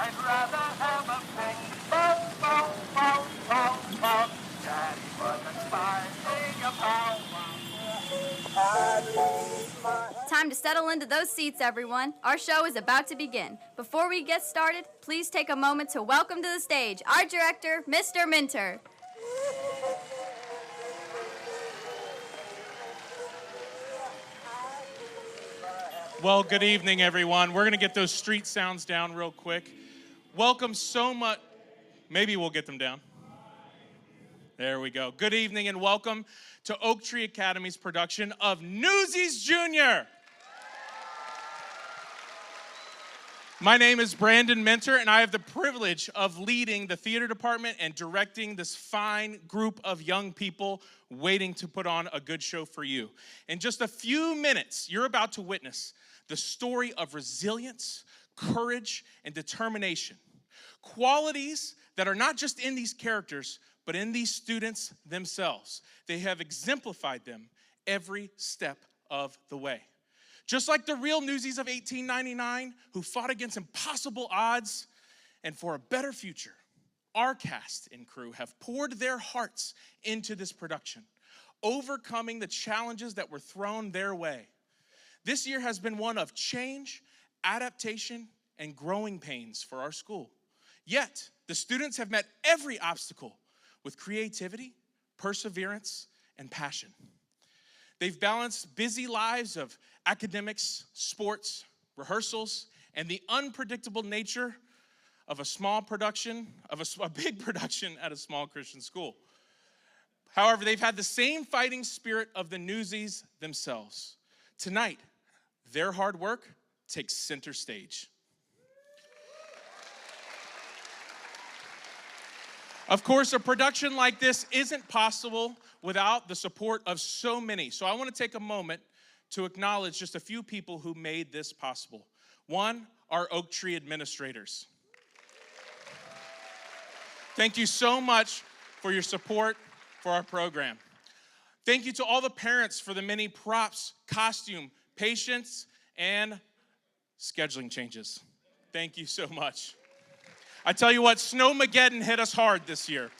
I'd rather have a ping pong, pong, pong, pong, pong. Daddy wasn't finding a pow, Time to settle into those seats, everyone. Our show is about to begin. Before we get started, please take a moment to welcome to the stage our director, Mr. Minter. Well, good evening, everyone. We're going to get those street sounds down real quick. Welcome so much. Maybe we'll get them down. There we go. Good evening and welcome to Oak Tree Academy's production of Newsies Jr. My name is Brandon Minter, and I have the privilege of leading the theater department and directing this fine group of young people waiting to put on a good show for you. In just a few minutes, you're about to witness the story of resilience, courage, and determination. Qualities that are not just in these characters, but in these students themselves. They have exemplified them every step of the way. Just like the real Newsies of 1899 who fought against impossible odds and for a better future, our cast and crew have poured their hearts into this production, overcoming the challenges that were thrown their way. This year has been one of change, adaptation, and growing pains for our school. Yet, the students have met every obstacle with creativity, perseverance, and passion. They've balanced busy lives of academics, sports, rehearsals, and the unpredictable nature of a big production at a small Christian school. However, they've had the same fighting spirit of the Newsies themselves. Tonight, their hard work takes center stage. Of course, a production like this isn't possible without the support of so many. So I want to take a moment to acknowledge just a few people who made this possible. One, our Oak Tree administrators. Thank you so much for your support for our program. Thank you to all the parents for the many props, costume, patience, and scheduling changes. Thank you so much. I tell you what, Snowmageddon hit us hard this year.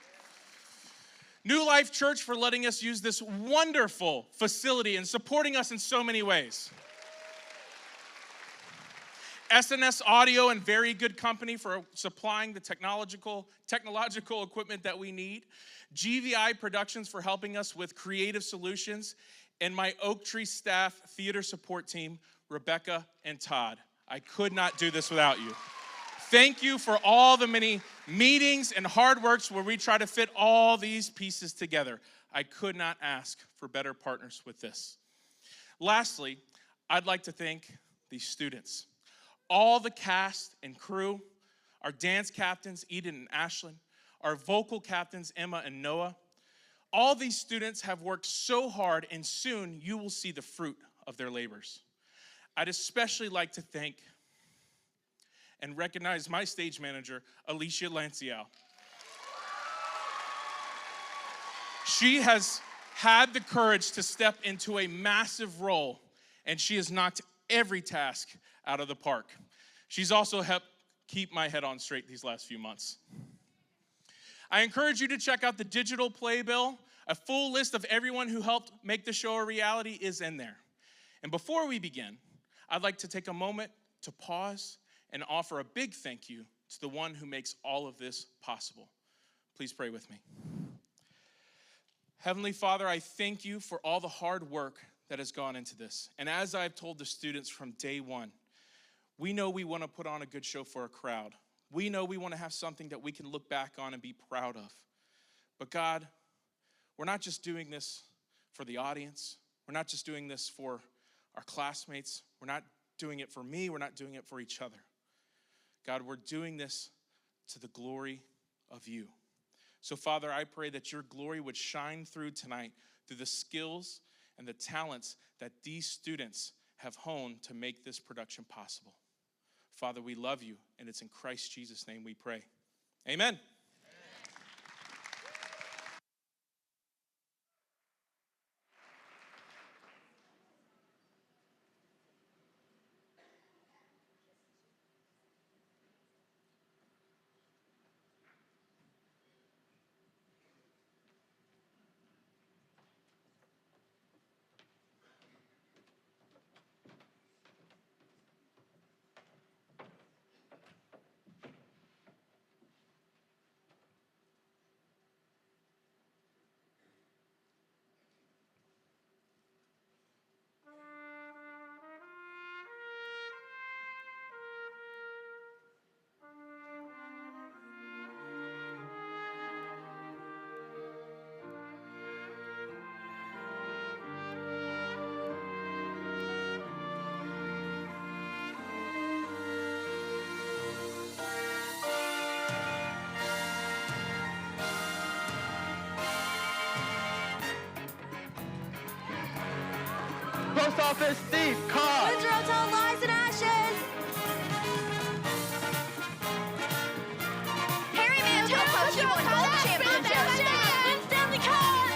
New Life Church for letting us use this wonderful facility and supporting us in so many ways. SNS Audio and Very Good Company for supplying the technological equipment that we need. GVI Productions for helping us with creative solutions. And my Oak Tree staff theater support team, Rebecca and Todd. I could not do this without you. Thank you for all the many meetings and hard works where we try to fit all these pieces together. I could not ask for better partners with this. Lastly, I'd like to thank these students, all the cast and crew, our dance captains, Eden and Ashlyn, our vocal captains, Emma and Noah. All these students have worked so hard, and soon you will see the fruit of their labors. I'd especially like to thank and recognize my stage manager, Alicia Lanciao. She has had the courage to step into a massive role, and she has knocked every task out of the park. She's also helped keep my head on straight these last few months. I encourage you to check out the digital playbill. A full list of everyone who helped make the show a reality is in there. And before we begin, I'd like to take a moment to pause and offer a big thank you to the one who makes all of this possible. Please pray with me. Heavenly Father, I thank you for all the hard work that has gone into this. And as I've told the students from day one, we know we want to put on a good show for a crowd. We know we want to have something that we can look back on and be proud of. But God, we're not just doing this for the audience. We're not just doing this for our classmates. We're not doing it for me. We're not doing it for each other. God, we're doing this to the glory of you. So, Father, I pray that your glory would shine through tonight through the skills and the talents that these students have honed to make this production possible. Father, we love you, and it's in Christ Jesus' name we pray. Amen. Post office thief caught. Windsor Hotel lies in ashes. Harry Mantel Pepsi won gold championship. Stanley Cup.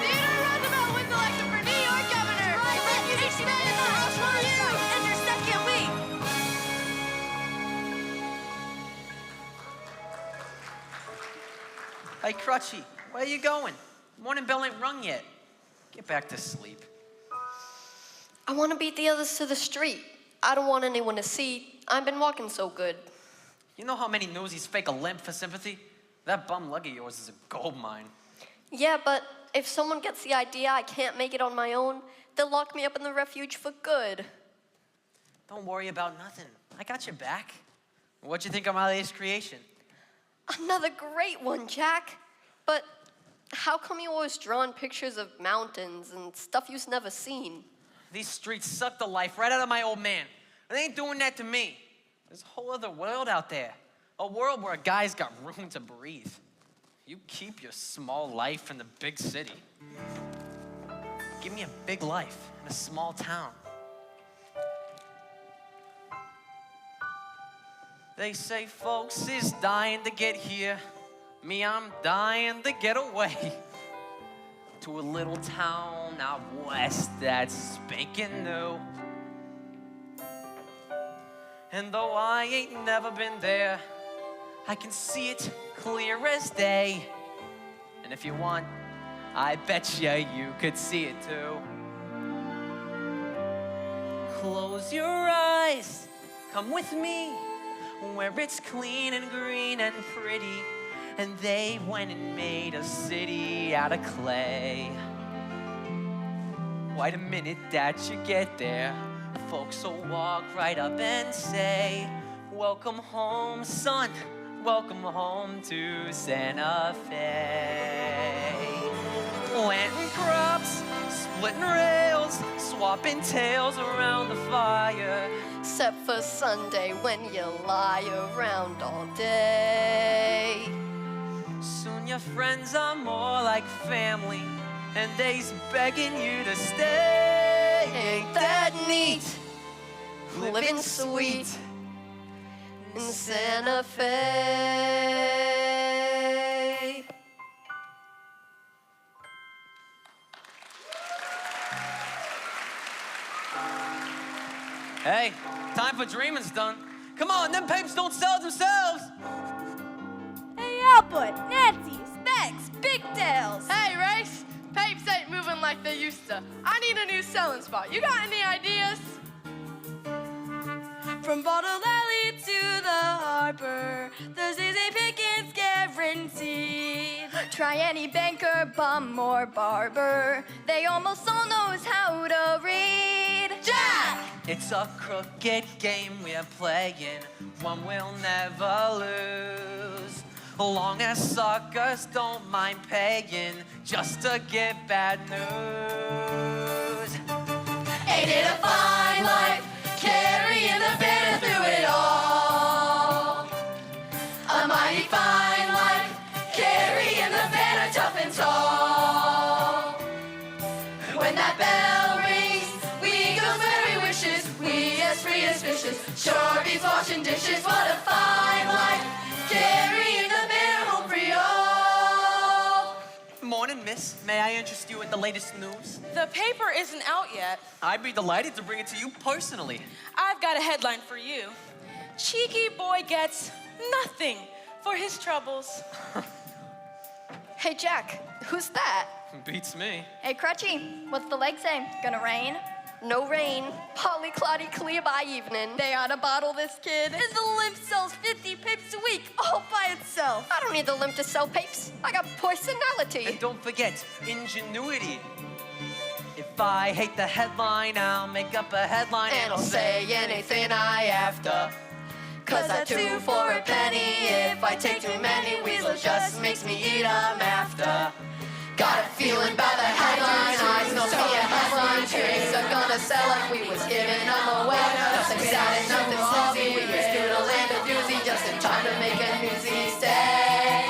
Theodore Roosevelt wins election for New York governor. Let you expand in the House for you in your second week. Hey, Crutchy, where you going? Morning bell ain't rung yet. Get back to sleep. I want to beat the others to the street. I don't want anyone to see. I've been walking so good. You know how many Newsies fake a limp for sympathy? That bum leg of yours is a gold mine. Yeah, but if someone gets the idea I can't make it on my own, they'll lock me up in the refuge for good. Don't worry about nothing. I got your back. What'd you think of my latest creation? Another great one, Jack. But how come you always drawing pictures of mountains and stuff you've never seen? These streets suck the life right out of my old man. They ain't doing that to me. There's a whole other world out there. A world where a guy's got room to breathe. You keep your small life in the big city. Give me a big life in a small town. They say folks is dying to get here. Me, I'm dying to get away. To a little town out west that's spanking new. And though I ain't never been there, I can see it clear as day. And if you want, I bet you could see it too. Close your eyes, come with me, where it's clean and green and pretty. And they went and made a city out of clay. Wait a minute that you get there, folks will walk right up and say, welcome home, son, welcome home to Santa Fe. Planting crops, splitting rails, swapping tales around the fire. Except for Sunday when you lie around all day. Soon your friends are more like family, and they's begging you to stay. Ain't that neat? Living sweet in Santa Fe. Hey, time for dreaming's done. Come on, them papes don't sell themselves. Hey, Albert, Nancy, Specs, Pigtails. Hey, Race! Papes ain't moving like they used to. I need a new selling spot. You got any ideas? From Bottle Alley to the harbor, there's easy pickings guaranteed. Try any banker, bum, or barber. They almost all knows how to read. Jack! It's a crooked game we're playing, one we'll never lose. Long as suckers don't mind paying just to get bad news. Ain't it a fine life, carrying the banner through it all? A mighty fine life, carrying the banner tough and tall. When that bell rings, we go swear we wishes, we as free as fishes, sure beats washing dishes. What a fine life, carrying the banner home for y'all. Morning, miss. May I interest you in the latest news? The paper isn't out yet. I'd be delighted to bring it to you personally. I've got a headline for you. Cheeky boy gets nothing for his troubles. Hey, Jack, who's that? Beats me. Hey, Crutchy, what's the lake say? Gonna rain? No rain, partly cloudy, clear by evening. They ought to bottle this kid. And the limp sells 50 pips a week all by itself. I don't need the limp to sell papes. I got personality. And don't forget, ingenuity. If I hate the headline, I'll make up a headline And I'll say anything I have to. 'Cause I 2 for a penny. If I take too many weasels, just makes me eat 'em after. Got a feeling by the headline, I still see a headline. Trees are gonna sell like we was giving them away. Nothing sad and nothing sleazy. We just do the land of doozy just in time to make a newsy stay.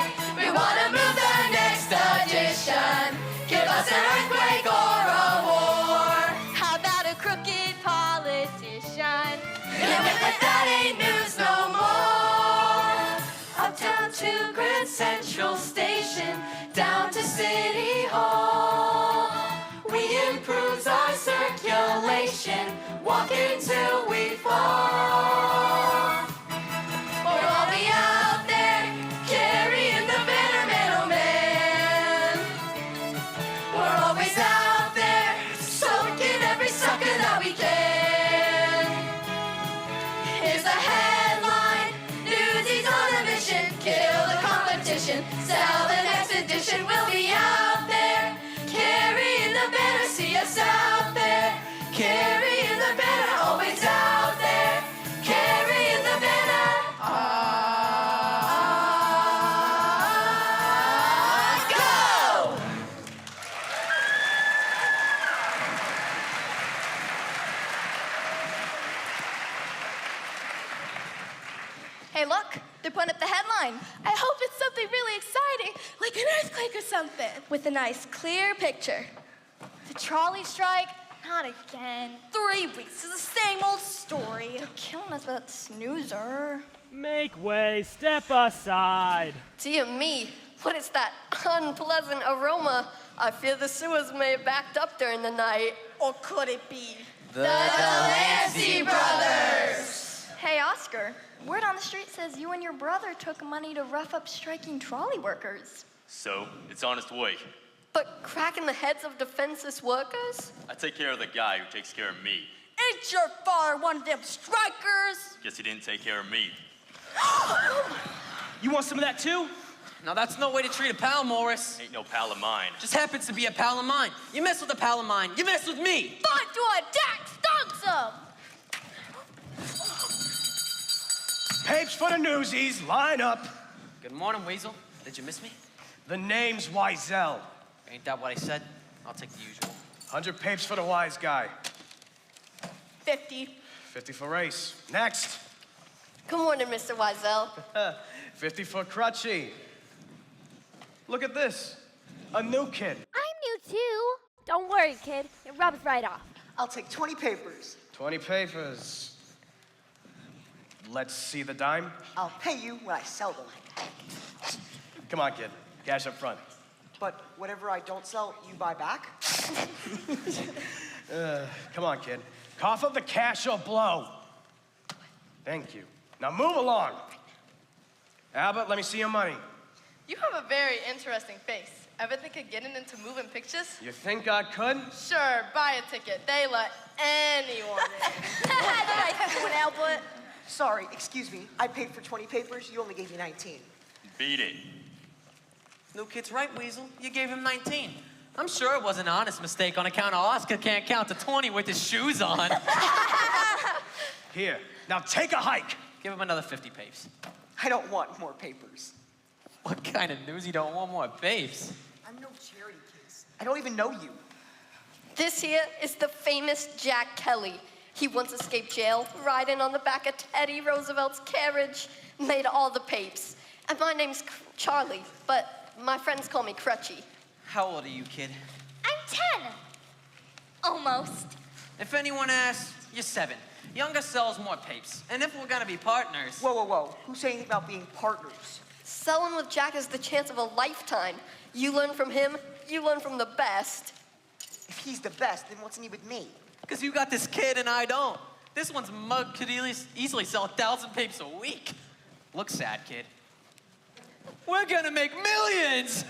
City Hall. We improves our circulation, walking till we fall. We'll all be out there, carrying the banner, man, oh man. We're always out there, soaking every sucker that we can. Here's a headline, Newsies on a mission, kill the competition, sell the next edition. We'll be out there, carrying the banner, see us out there, carrying the banner, always out there, carrying the banner. Go! Hey, look, they're putting up the headline I hope it's something really exciting, like an earthquake or something. with a nice, clear picture. The trolley strike? Not again. 3 weeks is the same old story. They're killing us with that snoozer. Make way, step aside. Dear me, what is that unpleasant aroma? I fear the sewers may have backed up during the night. Or could it be? The Delancey brothers. Hey, Oscar, word on the street says you and your brother took money to rough up striking trolley workers. So, it's honest work. But cracking the heads of defenseless workers? I take care of the guy who takes care of me. Ain't your father one of them strikers? Guess he didn't take care of me. You want some of that too? Now that's no way to treat a pal, Morris. Ain't no pal of mine. Just happens to be a pal of mine. You mess with a pal of mine, you mess with me. Fun to attack, stunts them! Papes for the Newsies, line up. Good morning, Weasel. Did you miss me? The name's Wiesel. Ain't that what I said? I'll take the usual. 100 papes for the wise guy. 50. 50 for Race. Next. Good morning, Mr. Wiesel. 50 for Crutchy. Look at this. A new kid. I'm new too. Don't worry, kid. It rubs right off. I'll take 20 papers. 20 papers. Let's see the dime. I'll pay you when I sell them. Come on, kid. Cash up front. But whatever I don't sell, you buy back? Come on, kid. Cough up the cash or blow. Thank you. Now move along. Albert, let me see your money. You have a very interesting face. Ever think of getting into moving pictures? You think I could? Sure, buy a ticket. They let anyone in. Nice one, Albert. Sorry, excuse me. I paid for 20 papers. You only gave me 19. Beat it. No kid's right, Weasel. You gave him 19. I'm sure it was an honest mistake on account of Oscar can't count to 20 with his shoes on. Here. Now take a hike. Give him another 50 papes. I don't want more papers. What kind of news you don't want more papes? I'm no charity case. I don't even know you. This here is the famous Jack Kelly. He once escaped jail, riding on the back of Teddy Roosevelt's carriage, made all the papes. And my name's Charlie, but my friends call me Crutchy. How old are you, kid? I'm 10. Almost. If anyone asks, you're 7. Younger sells more papes. And if we're gonna be partners... Whoa, whoa, whoa. Who said anything about being partners? Selling with Jack is the chance of a lifetime. You learn from him, you learn from the best. If he's the best, then what's in it with me? Because you got this kid and I don't. This one's mug could easily sell 1,000 papes a week. Look sad, kid. We're gonna make millions!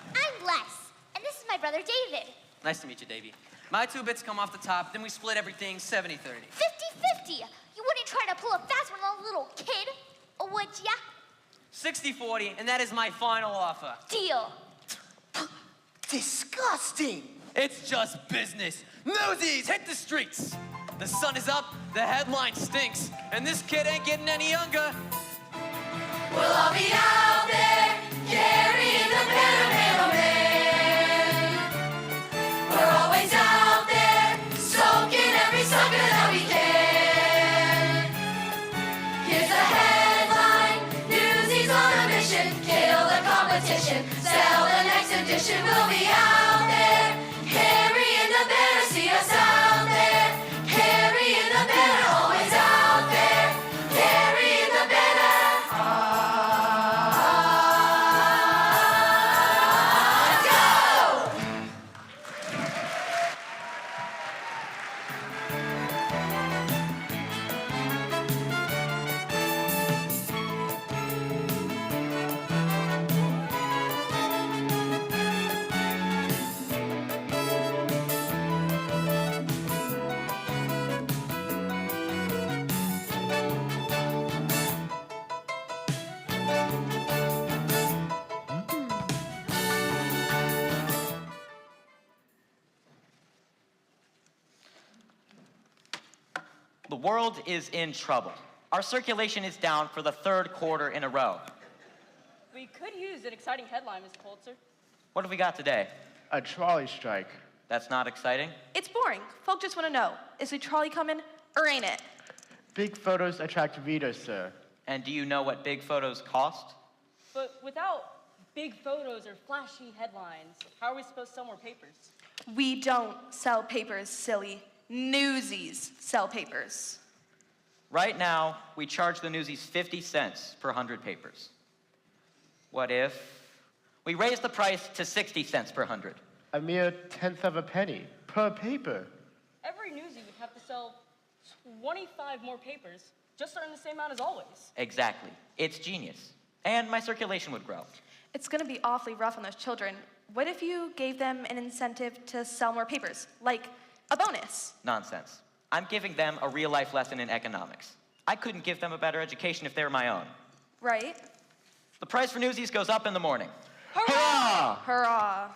I'm Les, and this is my brother David. Nice to meet you, Davey. My 2 bits come off the top, then we split everything 70-30. 50-50. You wouldn't try to pull a fast one on a little kid, or would ya? 60-40, and that is my final offer. Deal. Disgusting! It's just business. Newsies, hit the streets. The sun is up, the headline stinks, and this kid ain't getting any younger. We'll all be out there, carrying the banner, man, oh man. We're always out there, soaking every sucker that we can. Here's a headline, Newsies on a mission, kill the competition, sell the next edition. We'll be out there, carrying the banner, see us out there, carrying the banner, always out there, carrying the banner. The world is in trouble. Our circulation is down for the 3rd quarter in a row. We could use an exciting headline, Ms. Coulter. What have we got today? A trolley strike. That's not exciting. It's boring. Folk just want to know, is the trolley coming or ain't it? Big photos attract readers, sir. And do you know what big photos cost? But without big photos or flashy headlines, how are we supposed to sell more papers? We don't sell papers, silly. Newsies sell papers. Right now, we charge the Newsies 50 cents per 100 papers. What if we raise the price to 60 cents per 100? A mere 1/10 of a penny per paper. Every newsie would have to sell 25 more papers, just earn the same amount as always. Exactly. It's genius. And my circulation would grow. It's going to be awfully rough on those children. What if you gave them an incentive to sell more papers, like a bonus? Nonsense. I'm giving them a real-life lesson in economics. I couldn't give them a better education if they were my own. Right? The price for Newsies goes up in the morning. Hurrah! Hurrah!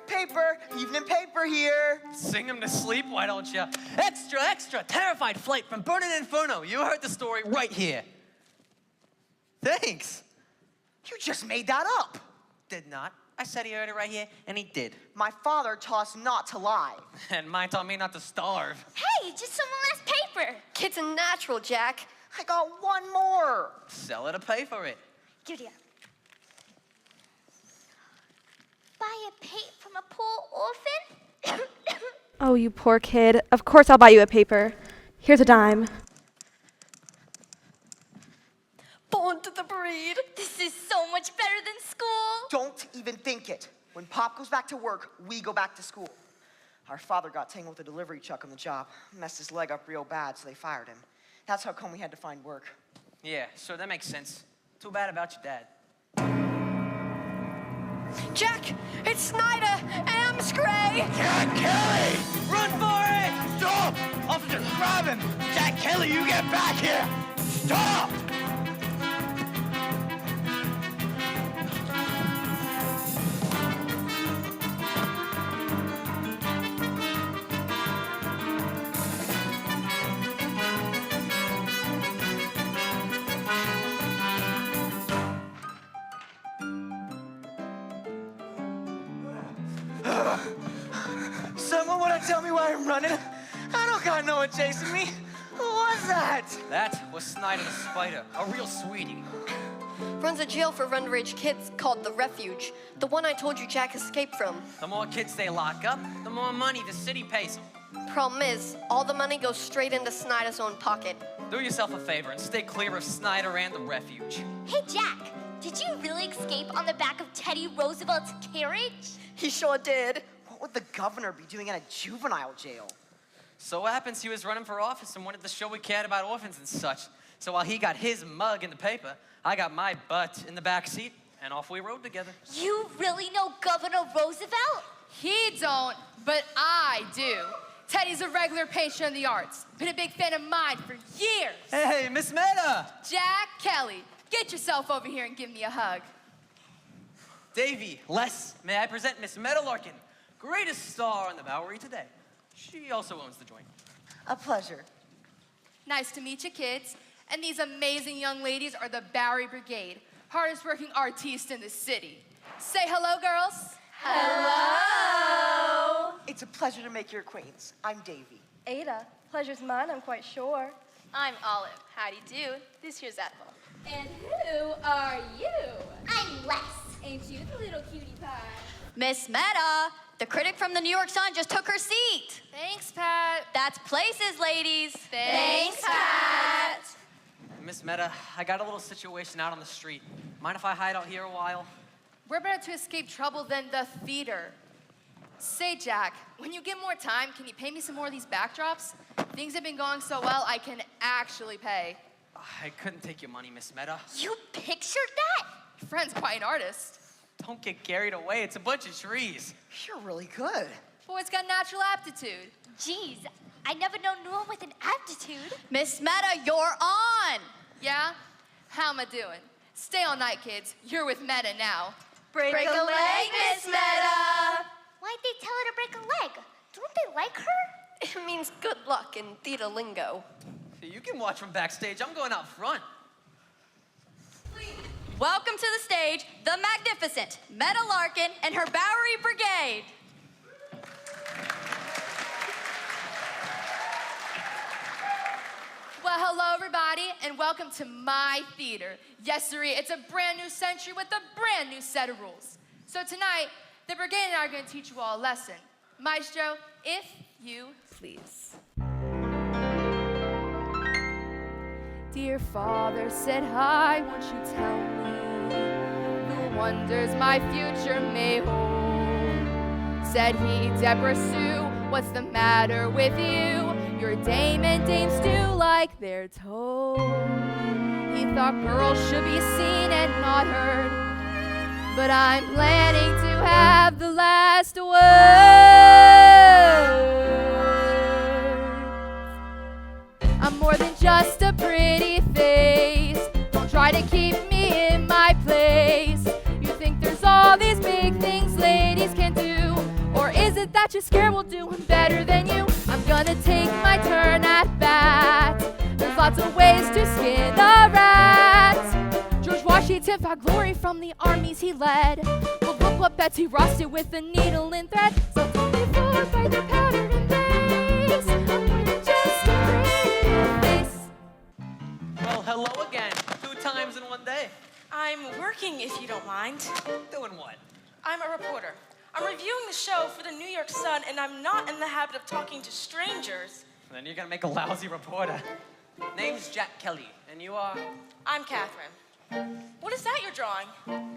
Paper, evening paper here. Sing him to sleep, why don't you? Extra, extra, terrified flight from Burning Inferno. You heard the story right here. Thanks. You just made that up. Did not. I said he heard it right here, and he did. My father taught us not to lie. And mine taught me not to starve. Hey, just some last paper. It's a natural, Jack. I got one more. Sell it or pay for it. Give it here. Buy a paint from a poor orphan? Oh, you poor kid. Of course I'll buy you a paper. Here's a dime. Born to the breed. This is so much better than school. Don't even think it. When Pop goes back to work, we go back to school. Our father got tangled with a delivery truck on the job. Messed his leg up real bad, so they fired him. That's how come we had to find work. Yeah, sure, that makes sense. Too bad about your dad. Jack, it's Snyder and Scray. Jack Kelly! Run for it! Stop! Officer, grab him! Jack Kelly, you get back here! Stop! Someone wanna tell me why I'm running? I don't got no one chasing me. Who was that? That was Snyder the Spider, a real sweetie. Runs a jail for underage kids called The Refuge. The one I told you Jack escaped from. The more kids they lock up, the more money the city pays them. Problem is, all the money goes straight into Snyder's own pocket. Do yourself a favor and stay clear of Snyder and the Refuge. Hey, Jack, did you really escape on the back of Teddy Roosevelt's carriage? He sure did. What would the governor be doing in a juvenile jail? So what happens, he was running for office and wanted to show we cared about orphans and such. So while he got his mug in the paper, I got my butt in the back seat, and off we rode together. You really know Governor Roosevelt? He don't, but I do. Teddy's a regular patron of the arts. Been a big fan of mine for years. Hey, Miss Meta! Jack Kelly, get yourself over here and give me a hug. Davy, Les, may I present Miss Meta Larkin, greatest star on the Bowery today. She also owns the joint. A pleasure. Nice to meet you, kids. And these amazing young ladies are the Bowery Brigade, hardest working artistes in the city. Say hello, girls. Hello. It's a pleasure to make your acquaintance. I'm Davy. Ada, pleasure's mine, I'm quite sure. I'm Olive. Howdy do. This here's Ethel. And who are you? I'm Les. Ain't you the little cutie pie? Miss Meta, the critic from the New York Sun just took her seat. Thanks, Pat. That's places, ladies. Thanks, Pat. Miss Meta, I got a little situation out on the street. Mind if I hide out here a while? We're better to escape trouble than the theater. Say, Jack, when you get more time, can you paint me some more of these backdrops? Things have been going so well, I can actually pay. I couldn't take your money, Miss Meta. You pictured that? Your friend's quite an artist. Don't get carried away. It's a bunch of trees. You're really good. Boy's got natural aptitude. Jeez, I never known no one with an aptitude. Miss Meta, you're on! Yeah? How am I doing? Stay all night, kids. You're with Meta now. Break a leg, Miss Meta. Why'd they tell her to break a leg? Don't they like her? It means good luck in theater lingo. You can watch from backstage. I'm going out front. Welcome to the stage, the magnificent Meta Larkin and her Bowery Brigade. Well, hello, everybody, and welcome to my theater. Yes, sirree, it's a brand new century with a brand new set of rules. So tonight, the brigade and I are going to teach you all a lesson. Maestro, if you please. Dear Father, said I, won't you tell me the wonders my future may hold? Said he, Deborah Sue, what's the matter with you? Your dame and dames do like they're told. He thought girls should be seen and not heard, but I'm planning to have the last word. I'm more than just a pretty face. Don't try to keep me in my place. You think there's all these big things ladies can do, or is it that you're scared we'll do better than you? I'm gonna take my turn at bat. There's lots of ways to skin a rat. George Washington found glory from the armies he led. Well, look what Betsy Ross did with a needle and thread. So don't be fooled by the pattern and base. I'm more than just a pretty face. Well, hello again. 2 times in one day. I'm working, if you don't mind. Doing what? I'm a reporter. I'm reviewing the show for the New York Sun, and I'm not in the habit of talking to strangers. Then you're gonna make a lousy reporter. Name's Jack Kelly, and you are? I'm Catherine. What is that you're drawing?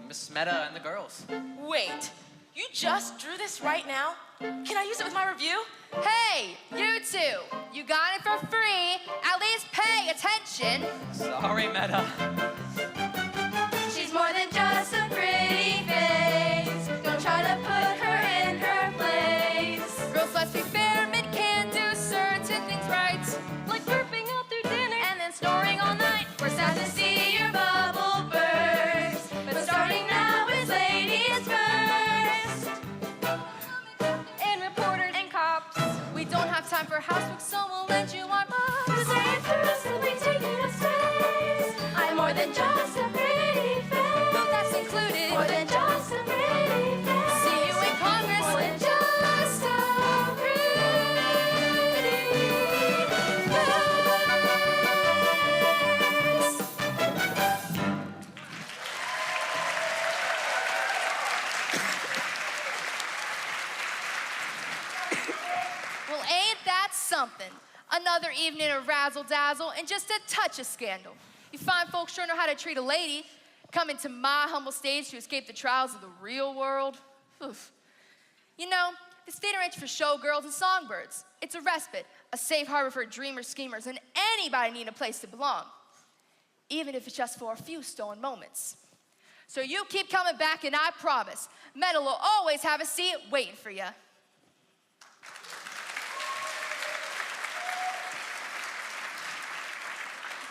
Miss Meta and the girls. Wait, you just drew this right now? Can I use it with my review? Hey, you two, you got it for free. At least pay attention. Sorry, Meta. She's more than just a pretty face. Don't try to put her in her place. Girls, let's be fair, men can do certain things right, Like burping out through dinner and then snoring all night. We're sad to see your bubble burst, but starting now is ladies first. and reporters and cops. We don't have time for housework, so we'll lend you our mops. The science first will be taking us space. I'm more than just a pretty face. That's included. More than just a pretty face. See you in Congress. More than just a pretty Well, ain't that something? Another evening of razzle-dazzle and just a touch of scandal. You fine folks sure know how to treat a lady. Coming to my humble stage to escape the trials of the real world. Oof. You know, this theater ain't for showgirls and songbirds. It's a respite, a safe harbor for dreamers, schemers, and anybody needing a place to belong. Even if it's just for a few stolen moments. So you keep coming back and I promise, Meta will always have a seat waiting for you.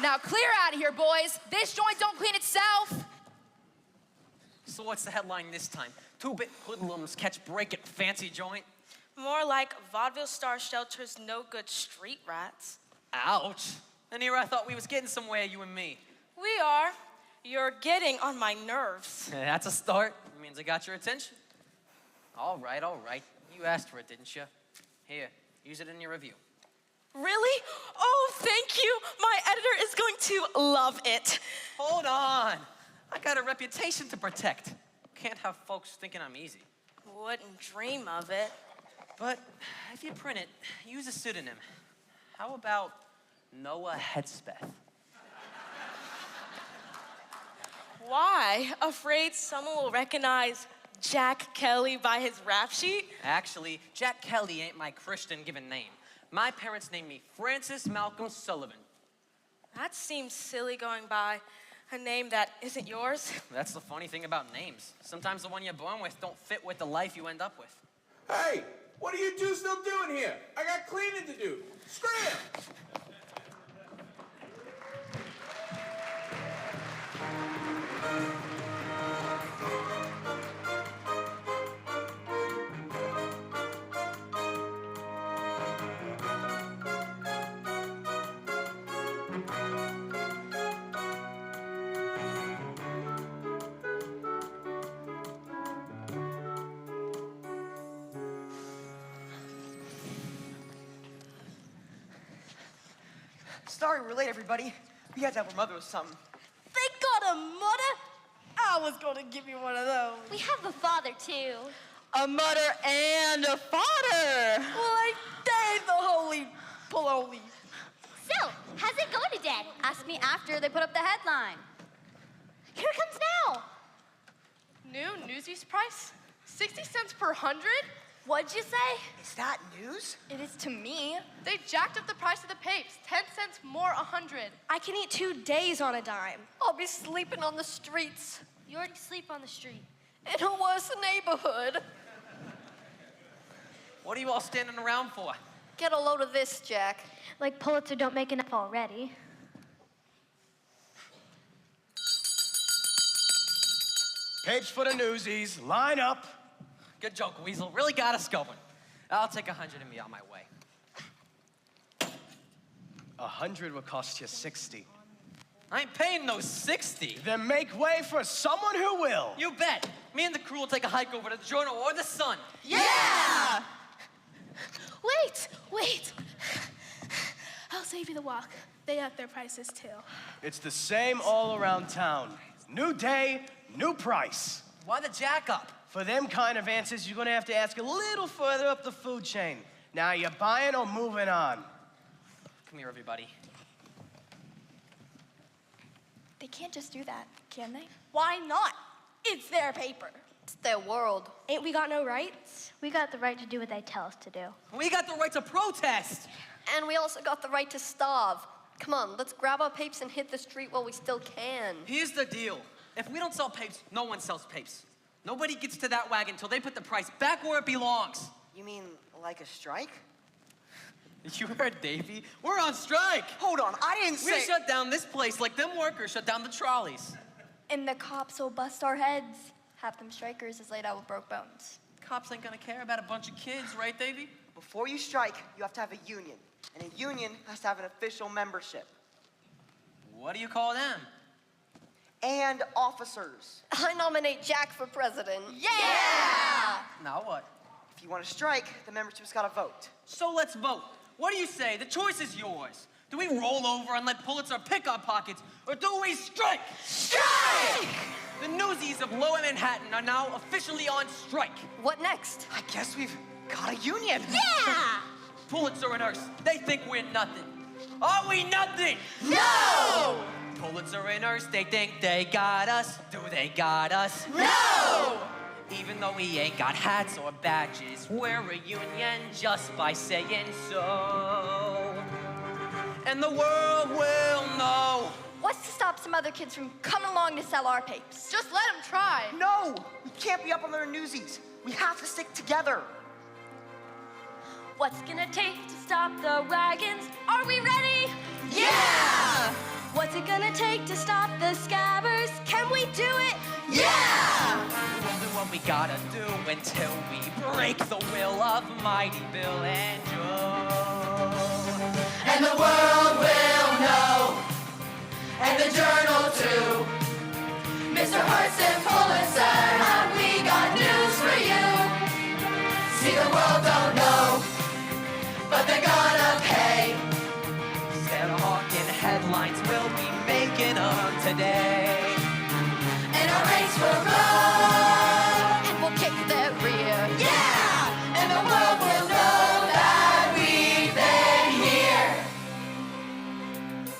Now clear out of here, boys. This joint don't clean itself. So what's the headline this time? 2-bit hoodlums catch break at fancy joint? More like vaudeville star shelters no good street rats. Ouch. And here I thought we was getting somewhere, you and me. We are. You're getting on my nerves. That's a start. It means I got your attention. All right, all right. You asked for it, didn't you? Here, use it in your review. Really? Oh, thank you. My editor is going to love it. Hold on. I got a reputation to protect. Can't have folks thinking I'm easy. Wouldn't dream of it. But if you print it, use a pseudonym. How about Noah Hedspeth? Why? Afraid someone will recognize Jack Kelly by his rap sheet? Actually, Jack Kelly ain't my Christian given name. My parents named me Francis Malcolm Sullivan. That seems silly going by a name that isn't yours. That's the funny thing about names. Sometimes the one you're born with don't fit with the life you end up with. Hey, what are you two still doing here? I got cleaning to do. Scram! Sorry we're late, everybody. We had to help our mother with something. They got a mother? I was gonna give you one of those. We have a father, too. A mother and a father. Well, I dang the holy polony. So, how's it going to Dad? Ask me after they put up the headline. Here it comes now. New Newsies price? 60 cents per 100? What'd you say? Is that news? It is to me. They jacked up the price of the papes. 10 cents more 100. I can eat 2 days on a dime. I'll be sleeping on the streets. You already sleep on the street. In a worse neighborhood. What are you all standing around for? Get a load of this, Jack. Like Pulitzer don't make enough already. Page for the Newsies. Line up. Good joke, Weasel. Really got us going. I'll take 100 and be on my way. 100 will cost you 60. I ain't paying no 60. Then make way for someone who will. You bet. Me and the crew will take a hike over to the Journal or the Sun. Yeah! Wait. I'll save you the walk. They up their prices too. It's the same all around town. New day, new price. Why the jack up? For them kind of answers, you're gonna have to ask a little further up the food chain. Now, you buying or moving on? Come here, everybody. They can't just do that, can they? Why not? It's their paper. It's their world. Ain't we got no rights? We got the right to do what they tell us to do. We got the right to protest. And we also got the right to starve. Come on, let's grab our papes and hit the street while we still can. Here's the deal. If we don't sell papes, no one sells papes. Nobody gets to that wagon until they put the price back where it belongs. You mean like a strike? You heard Davey. We're on strike. Hold on, I didn't We say... shut down this place like them workers shut down the trolleys. And the cops will bust our heads. Half them strikers is laid out with broke bones. Cops ain't gonna care about a bunch of kids, right, Davey? Before you strike, you have to have a union. And a union has to have an official membership. What do you call them? And officers. I nominate Jack for president. Yeah! Now what? If you want to strike, the membership's got to vote. So let's vote. What do you say? The choice is yours. Do we roll over and let Pulitzer pick our pockets, or do we strike? Strike! The Newsies of Lower Manhattan are now officially on strike. What next? I guess we've got a union. Yeah! Pulitzer and Hearst, they think we're nothing. Are we nothing? No! Pulitzer and Hearst, they think they got us. Do they got us? No! Even though we ain't got hats or badges, we're a union just by saying so. And the world will know. What's to stop some other kids from coming along to sell our papes? Just let them try. No! We can't be up on their Newsies. We have to stick together. What's gonna take to stop the wagons? Are we ready? Yeah! What's it gonna take to stop the scabbers? Can we do it? Yeah! We'll do what we gotta do until we break the will of Mighty Bill and Joe. And the world will know, and the Journal too. Mr. Hearst and Pulitzer, have we got news for you? See, the world don't know, but they're gonna pay. Instead of hawking headlines, we'll be making them today. And our race will grow, and we'll kick their rear. Yeah! And the world will know that we've been here.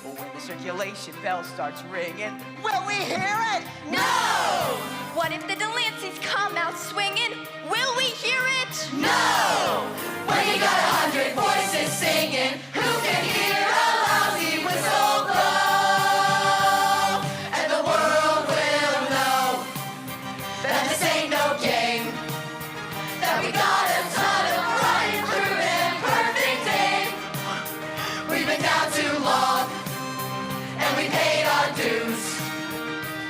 When the circulation bell starts ringing, will we hear it? No! What if the Delancey's come out swinging? Will we hear it? No! When the We got 100 voices singing. Who can hear a lousy whistle blow? And the world will know that this ain't no game. That we got a ton of running through imperfect aim. We've been down too long, and we paid our dues.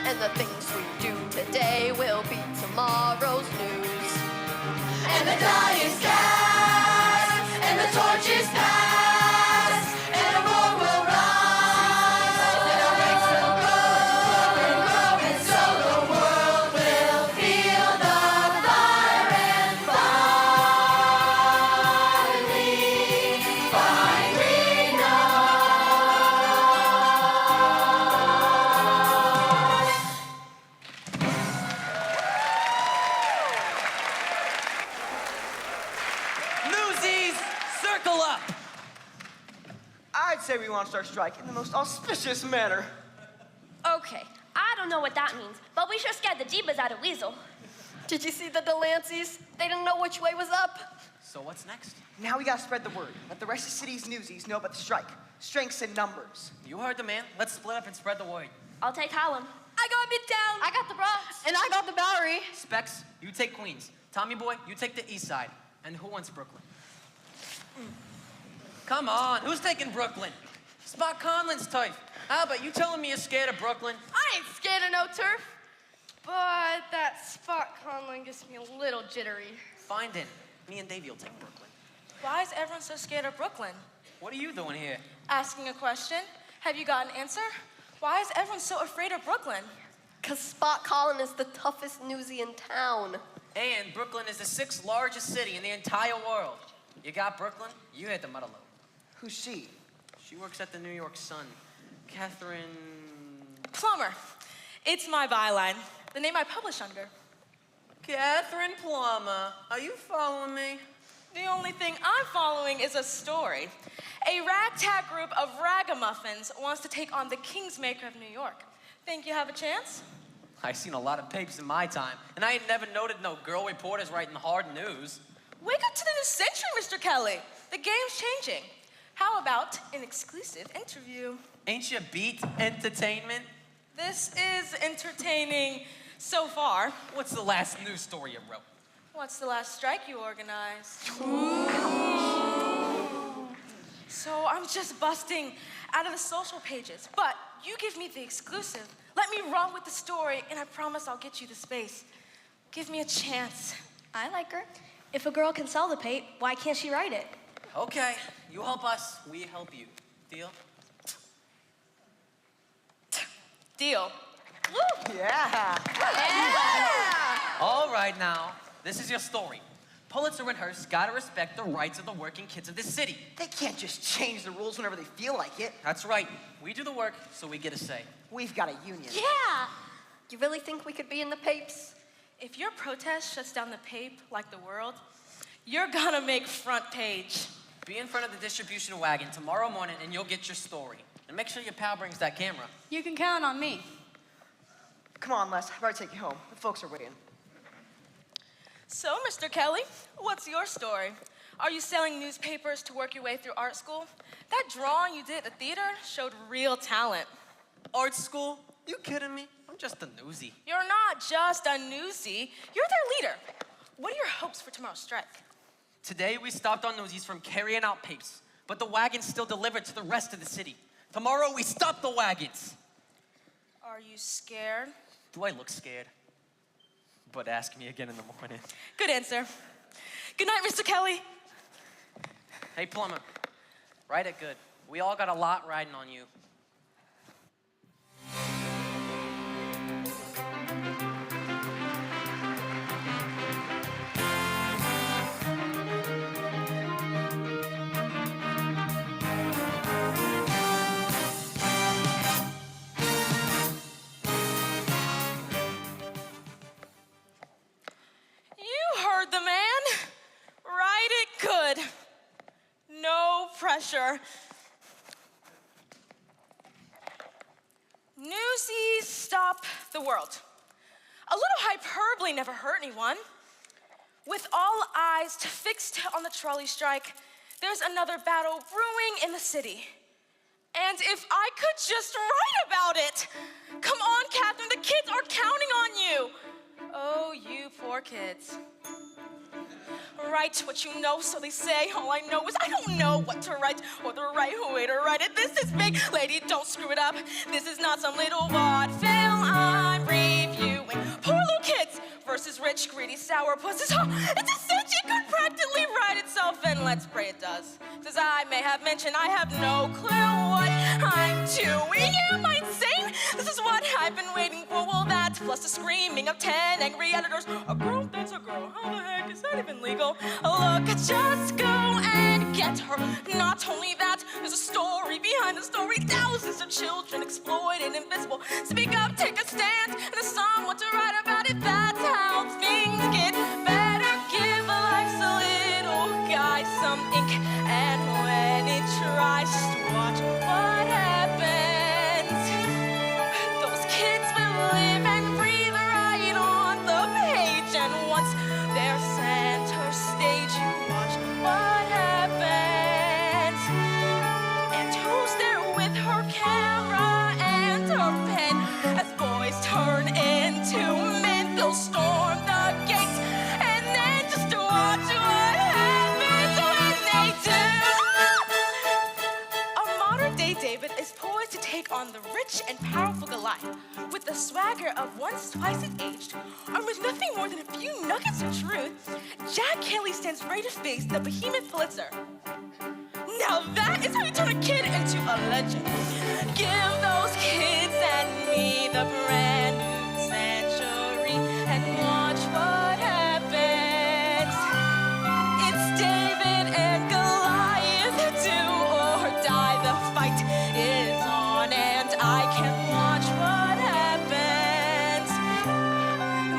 And the things we do today will be tomorrow's news. And the die is cast, and the torch is passed, and a roar will rise, and our ranks will grow and grow, and so the world will feel the fire and finally Newsies, circle up. I'd say we want to start strike in the most auspicious manner. Okay, I don't know what that means, but we sure scared the jeebas out of Weasel. Did you see the Delanceys? They didn't know which way was up. So what's next? Now we gotta spread the word. Let the rest of the city's newsies know about the strike. Strengths in numbers. You heard the man. Let's split up and spread the word. I'll take Harlem. I got Midtown. I got the Bronx. And I got the Bowery. Specs, you take Queens. Tommy boy, you take the East Side. And who wants Brooklyn? Come on, who's taking Brooklyn? Spot Conlon's turf. Albert, you telling me you're scared of Brooklyn? I ain't scared of no turf. But that Spot Conlon gets me a little jittery. Find him. Me and Davey will take Brooklyn. Why is everyone so scared of Brooklyn? What are you doing here? Asking a question. Have you got an answer? Why is everyone so afraid of Brooklyn? Because Spot Conlon is the toughest newsie in town. And Brooklyn is the 6th largest city in the entire world. You got Brooklyn, you hit the mother load. Who's she? She works at the New York Sun. Catherine... Plummer. It's my byline. The name I publish under. Catherine Plummer. Are you following me? The only thing I'm following is a story. A ragtag group of ragamuffins wants to take on the Kingsmaker of New York. Think you have a chance? I seen a lot of papers in my time, and I ain't never noted no girl reporters writing hard news. Wake up to the new century, Mr. Kelly. The game's changing. How about an exclusive interview? Ain't you beat entertainment? This is entertaining so far. What's the last news story you wrote? What's the last strike you organized? So I'm just busting out of the social pages, but you give me the exclusive. Let me run with the story, and I promise I'll get you the space. Give me a chance. I like her. If a girl can sell the pape, why can't she write it? Okay, you help us, we help you. Deal? Deal. Yeah. All right now, this is your story. Pulitzer and Hearst gotta respect the rights of the working kids of this city. They can't just change the rules whenever they feel like it. That's right. We do the work, so we get a say. We've got a union. Yeah. You really think we could be in the papes? If your protest shuts down the pape like the world, you're gonna make front page. Be in front of the distribution wagon tomorrow morning and you'll get your story. And make sure your pal brings that camera. You can count on me. Come on, Les. I better take you home. The folks are waiting. So, Mr. Kelly, what's your story? Are you selling newspapers to work your way through art school? That drawing you did at the theater showed real talent. Art school? You kidding me? I'm just a newsie. You're not just a newsie. You're their leader. What are your hopes for tomorrow's strike? Today, we stopped our newsies from carrying out papes, but the wagons still delivered to the rest of the city. Tomorrow, we stop the wagons. Are you scared? Do I look scared? But ask me again in the morning. Good answer. Good night, Mr. Kelly. Hey, Plumber, write it good. We all got a lot riding on you. The man, write it good. No pressure. Newsies stop the world. A little hyperbole never hurt anyone. With all eyes fixed on the trolley strike, there's another battle brewing in the city. And if I could just write about it! Come on, Catherine, the kids are counting on you! Oh, you poor kids. Write what you know, so they say. All I know is I don't know what to write or the right way to write it. This is big, lady, don't screw it up. This is not some little odd film I'm reviewing. Poor little kids versus rich, greedy, sour pusses. Oh, it's a cinch, it could practically write itself, and let's pray it does. As I may have mentioned, I have no clue what I'm doing. Am I insane? This is what I've been waiting for. Well, that plus the screaming of 10 angry editors. A girl, that's a girl. How the heck is that even legal? Look, just go and get her. Not only that, there's a story behind the story. Thousands of children exploited, invisible. Speak up, take a stand, and there's someone to write about it. That's how things get better. Give life's a little guy some ink, and when it tries, just watch what happens. Those kids will live and breathe right on the page, and once they're center stage, you watch what happens. And who's there with her camera and her pen? As boys turn into men, they'll storm the gates, and then just watch what happens when they do. A modern-day David is poised to take on the rich and powerful Goliath with the swagger of once twice his aged, armed with nothing more than a few nuggets of truth. Jack Kelly stands ready to face the behemoth Pulitzer. Now that is how you turn a kid into a legend. Give those kids and me the brand new century and watch what happens. It's David and Goliath, do or die. The fight is on, and I can watch what happens.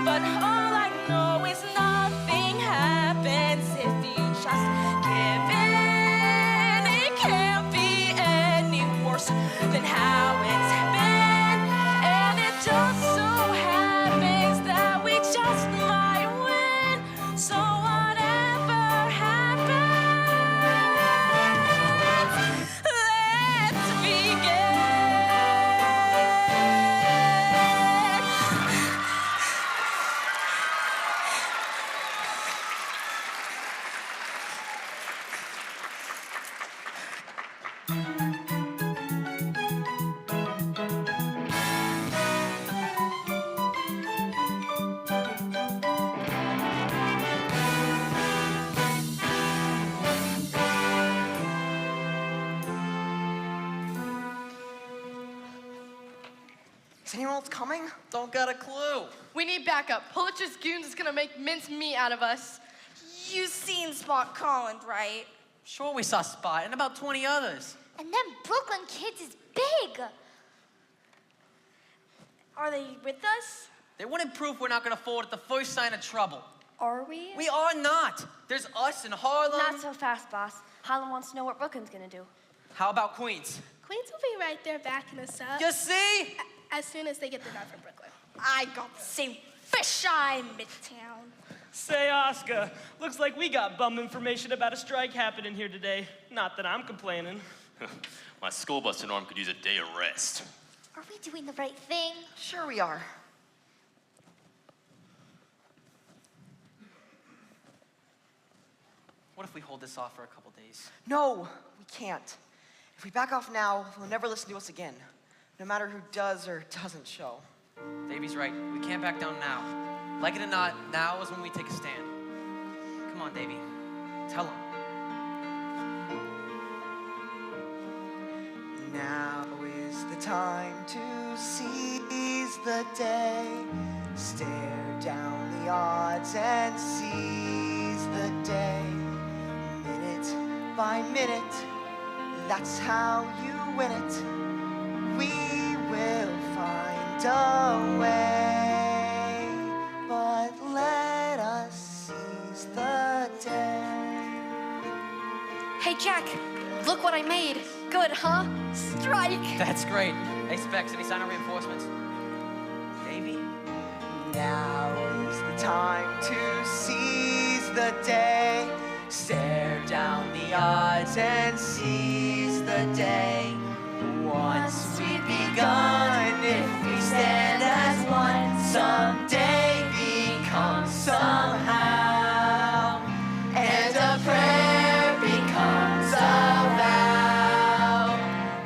But all I know is nothing happens if you just give in. It can't be any worse than how it's been. And it just so happens that we just might win. So whatever happens, let's begin. Is anyone else coming? Don't got a clue. We need backup. Pulitzer's goons is gonna make mincemeat out of us. You seen Spot Collins, right? Sure, we saw Spot and about 20 others. And them Brooklyn kids is big. Are they with us? They wouldn't prove we're not gonna fall at the first sign of trouble. Are we? We are not. There's us in Harlem. Not so fast, boss. Harlem wants to know what Brooklyn's gonna do. How about Queens? Queens will be right there backing us up. You see? As soon as they get the nod from Brooklyn. I got the same fisheye in Midtown. Say, Oscar, looks like we got bum information about a strike happening here today. Not that I'm complaining. My school bus norm could use a day of rest. Are we doing the right thing? Sure we are. What if we hold this off for a couple days? No, we can't. If we back off now, they'll never listen to us again, no matter who does or doesn't show. Davey's right. We can't back down now. Like it or not, now is when we take a stand. Come on, Davey. Tell him. Now is the time to seize the day. Stare down the odds and seize the day. Minute by minute, that's how you win it. We will find a way, but let us seize the day. Hey, Jack, look what I made. Good, huh? Strike! That's great. Hey, Specs, any sign of reinforcements? Davey? Now is the time to seize the day. Stare down the odds and seize the day. Once we've begun, if we stand as one, someday become somehow. And a prayer becomes a vow.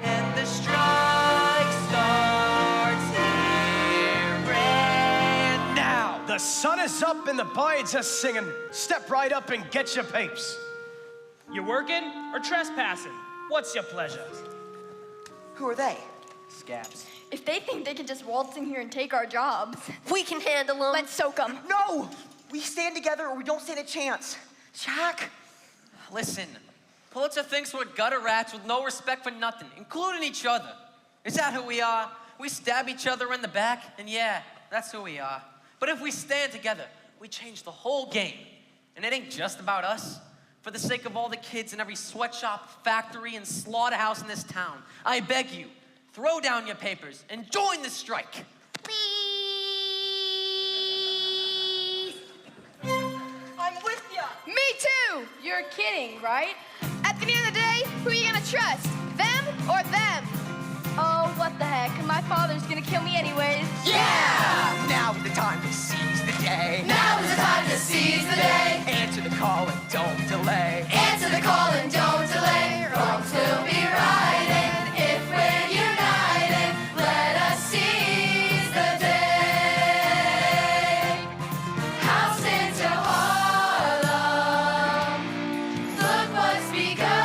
And the strike starts here and now. The sun is up and the birds are singing. Step right up and get your papes. You working or trespassing? What's your pleasure? Who are they? Scabs. If they think they can just waltz in here and take our jobs, We can handle them. let's soak them. No! We stand together or we don't stand a chance. Jack? Listen, Pulitzer thinks we're gutter rats with no respect for nothing, including each other. Is that who we are? We stab each other in the back, and yeah, that's who we are. But if we stand together, we change the whole game. And it ain't just about us. For the sake of all the kids in every sweatshop, factory, and slaughterhouse in this town, I beg you, throw down your papers and join the strike. Please. I'm with ya. Me too! You're kidding, right? At the end of the day, who are you gonna trust? Them or them? Oh, what the heck? My father's gonna kill me anyways. Yeah! Now is the time to seize the day. Now is the time to seize the day. Answer the call and don't delay. Answer the call and don't delay. Wrongs will be righted if we're united. Let us seize the day. House into Harlem. Look what's begun.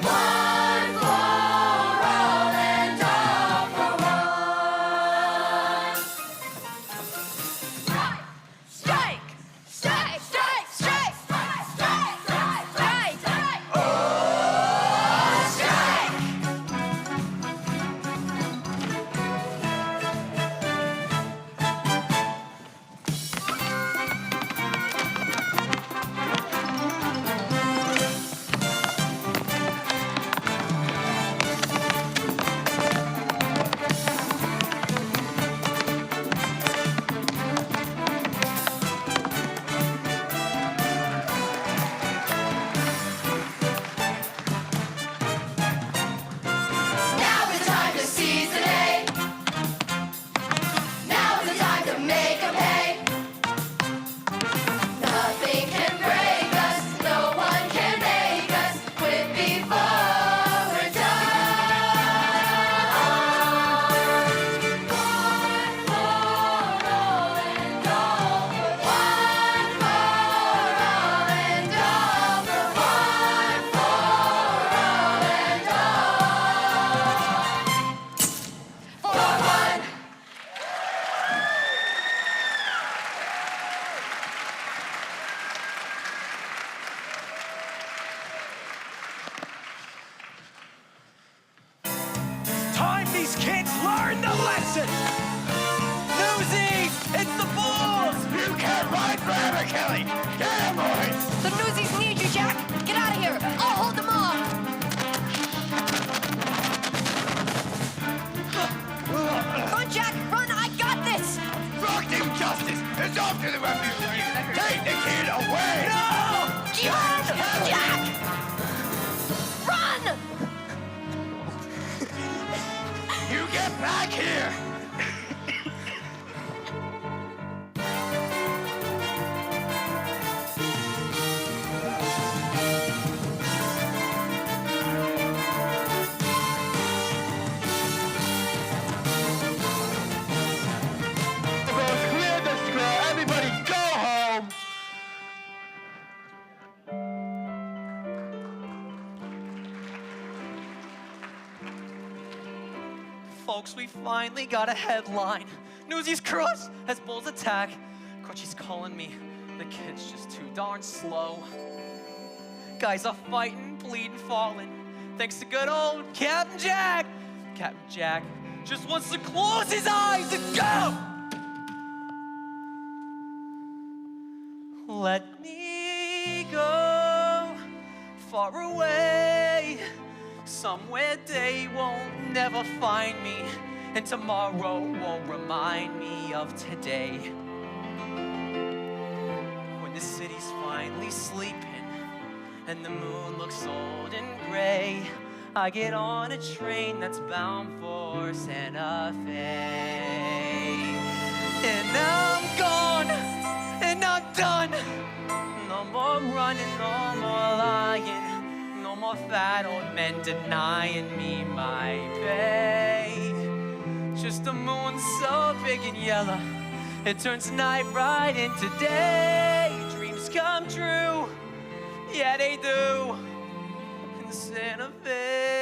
One for all and all for one. Strike! Strike! Strike! Strike! Strike! Strike! Strike! Strike! Oh, strike! Now is the time to seize the day. Now is the time to make 'em pay. Nothing can break us, no one can make us quit before we're done. One for all and all for one for all and all for one for all and all for one. Time these kids learn the lesson! Newsies! It's the Bulls! You can't ride forever, Kelly! Get him, boys! The Newsies need you, Jack. Get out of here. I'll hold them off. Run, Jack. Run. I got this. Brockton justice is off to the refuge! Take the kid away! No! Run, Jack. Run. You get back here! Clear the square. Everybody go home. Folks, we finally got a headline. Newsies crush as Bulls attack. Crutchy's calling me. The kid's just too darn slow. Guys are fighting, bleeding, falling. Thanks to good old Captain Jack. Captain Jack just wants to close his eyes and go. Let me go far away, somewhere they won't never find me, and tomorrow won't remind me of today. and the moon looks old and gray, I get on a train that's bound for Santa Fe. And I'm gone, and I'm done. No more running, no more lying, no more fat old men denying me my pay. Just a moon so big and yellow, it turns night right into day. Dreams come true, yeah they do, in Santa Fe.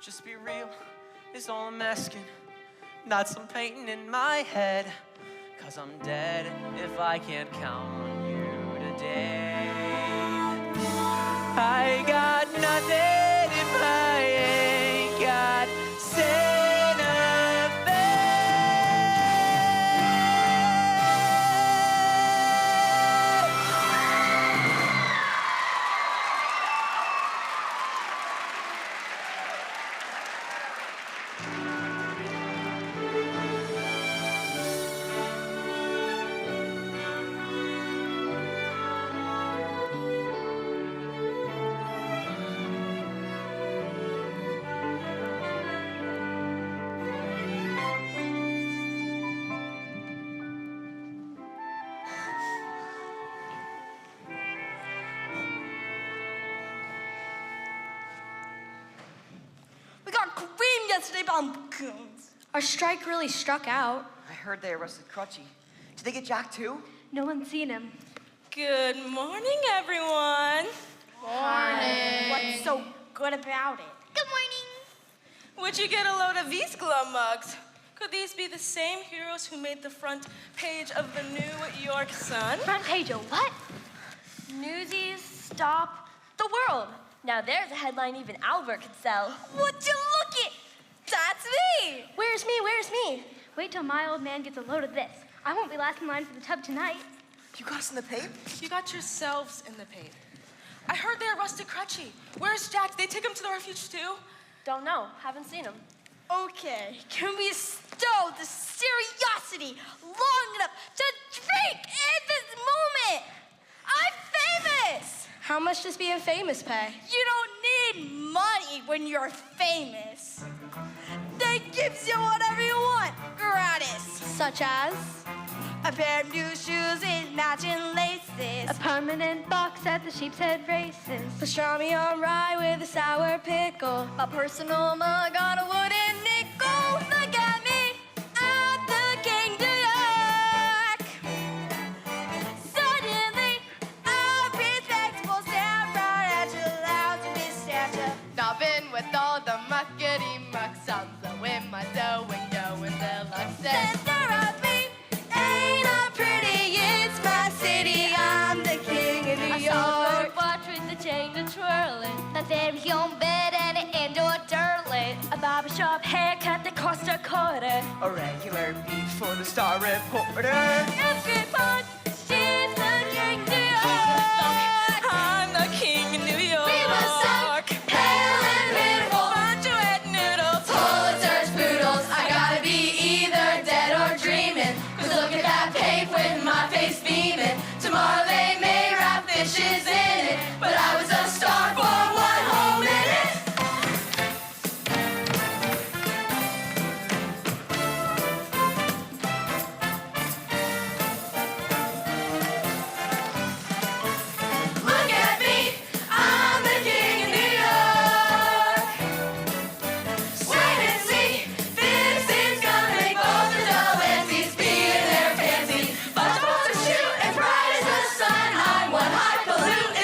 Just be real is all I'm asking, not some painting in my head, 'cause I'm dead if I can't count on you today. I got nothing if I ain't got Santa Fe. We got creamed yesterday, pumpkins. Our strike really struck out. I heard they arrested Crutchy. Did they get Jack too? No one's seen him. Good morning, everyone. Morning. What's so good about it? Good morning. Would you get a load of these glove mugs? Could these be the same heroes who made the front page of the New York Sun? Front page of what? Newsies stop the world. Now there's a headline even Albert could sell. Would you look it? That's me. Where's me? Where's me? Wait till my old man gets a load of this. I won't be last in line for the tub tonight. You got us in the pape? You got yourselves in the pape. I heard they arrested Crutchy. Where's Jack? Did they take him to the refuge too? Don't know. Haven't seen him. Okay, can we stow the curiosity long enough to drink in this moment? I'm famous. How much does being famous pay? You don't need money when you're famous. They gives you whatever you want, gratis. Such as? A pair of new shoes with matching laces. A permanent box at the Sheep's Head races. Pastrami on rye with a sour pickle. A personal mug on a wooden nickel. Look at me, I'm the King New York. Suddenly, a respectable step right at you, loud to be Santa. Nobbing with all the muckety mucks. I'm blowing my dough and going deluxe. Center of me. Ain't I pretty? It's my city. I'm the king of New York. Watch with the chain to twirling. A very own bed and an indoor toilet. A barbershop haircut that cost a quarter. A regular beat for the Star Reporter. It's good fun. She's the king of New York. I'm the king of New York. We were so pale and beautiful. Bunch of wet noodles. Pulitzer's poodles. I gotta be either dead or dreaming. 'Cause look at that pape with my face beaming. Tomorrow they may wrap fishes in it, but I was a star for 1 whole minute. Look at me, I'm the king of New York. Wait and see, this is gonna make both the Dolenzies be in their fancy. But supposed to shoot as bright as the sun. I'm one highfalutin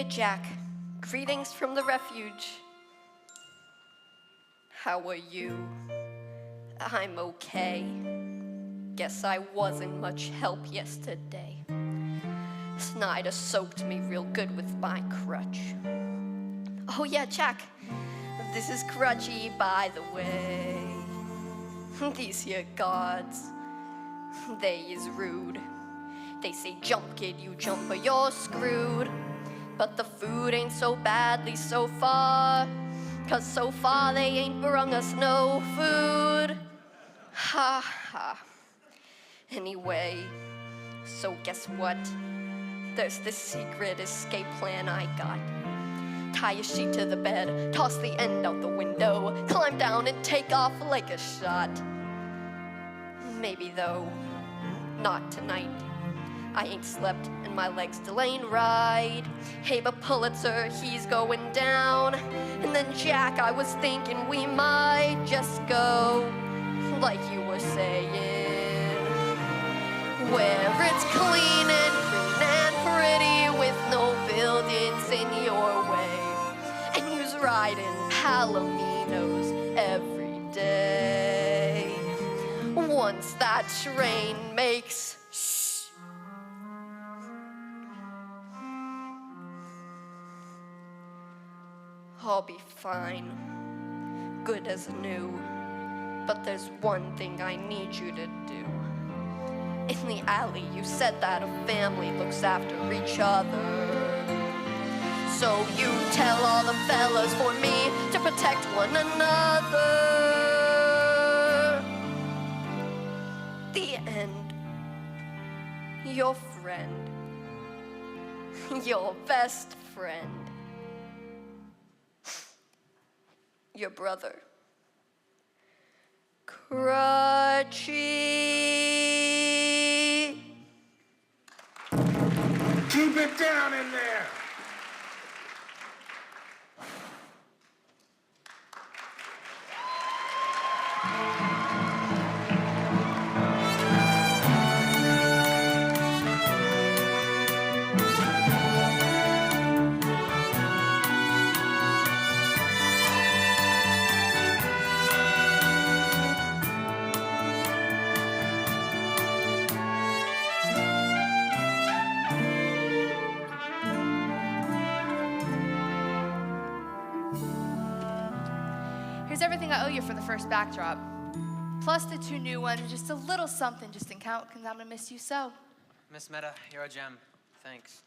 Jack. Greetings from the refuge. How are you? I'm okay. Guess I wasn't much help yesterday. Snyder soaked me real good with my crutch. Oh yeah, Jack. This is Crutchy, by the way. These here guards, they is rude. They say, jump kid, you jump or you're screwed. But the food ain't so badly so far, 'cause so far they ain't brung us no food. Ha ha. Anyway, so guess what? There's this secret escape plan I got. Tie a sheet to the bed, toss the end out the window, climb down and take off like a shot. Maybe though, not tonight. I ain't slept and my legs still ain't right. Hey, but Pulitzer, he's going down. And then Jack, I was thinking we might just go, like you were saying, where it's clean and green and pretty with no buildings in your way. And you's riding Palominos every day. Once that train makes I'll be fine, good as new. But there's one thing I need you to do. In the alley, you said that a family looks after each other. So you tell all the fellas for me to protect one another. The end. Your friend. Your best friend. Your brother. Crutchy. Keep it down in there. Here's everything I owe you for the first backdrop. Plus the 2 new ones, just a little something just in count, because I'm gonna miss you so. Miss Meta, you're a gem. Thanks.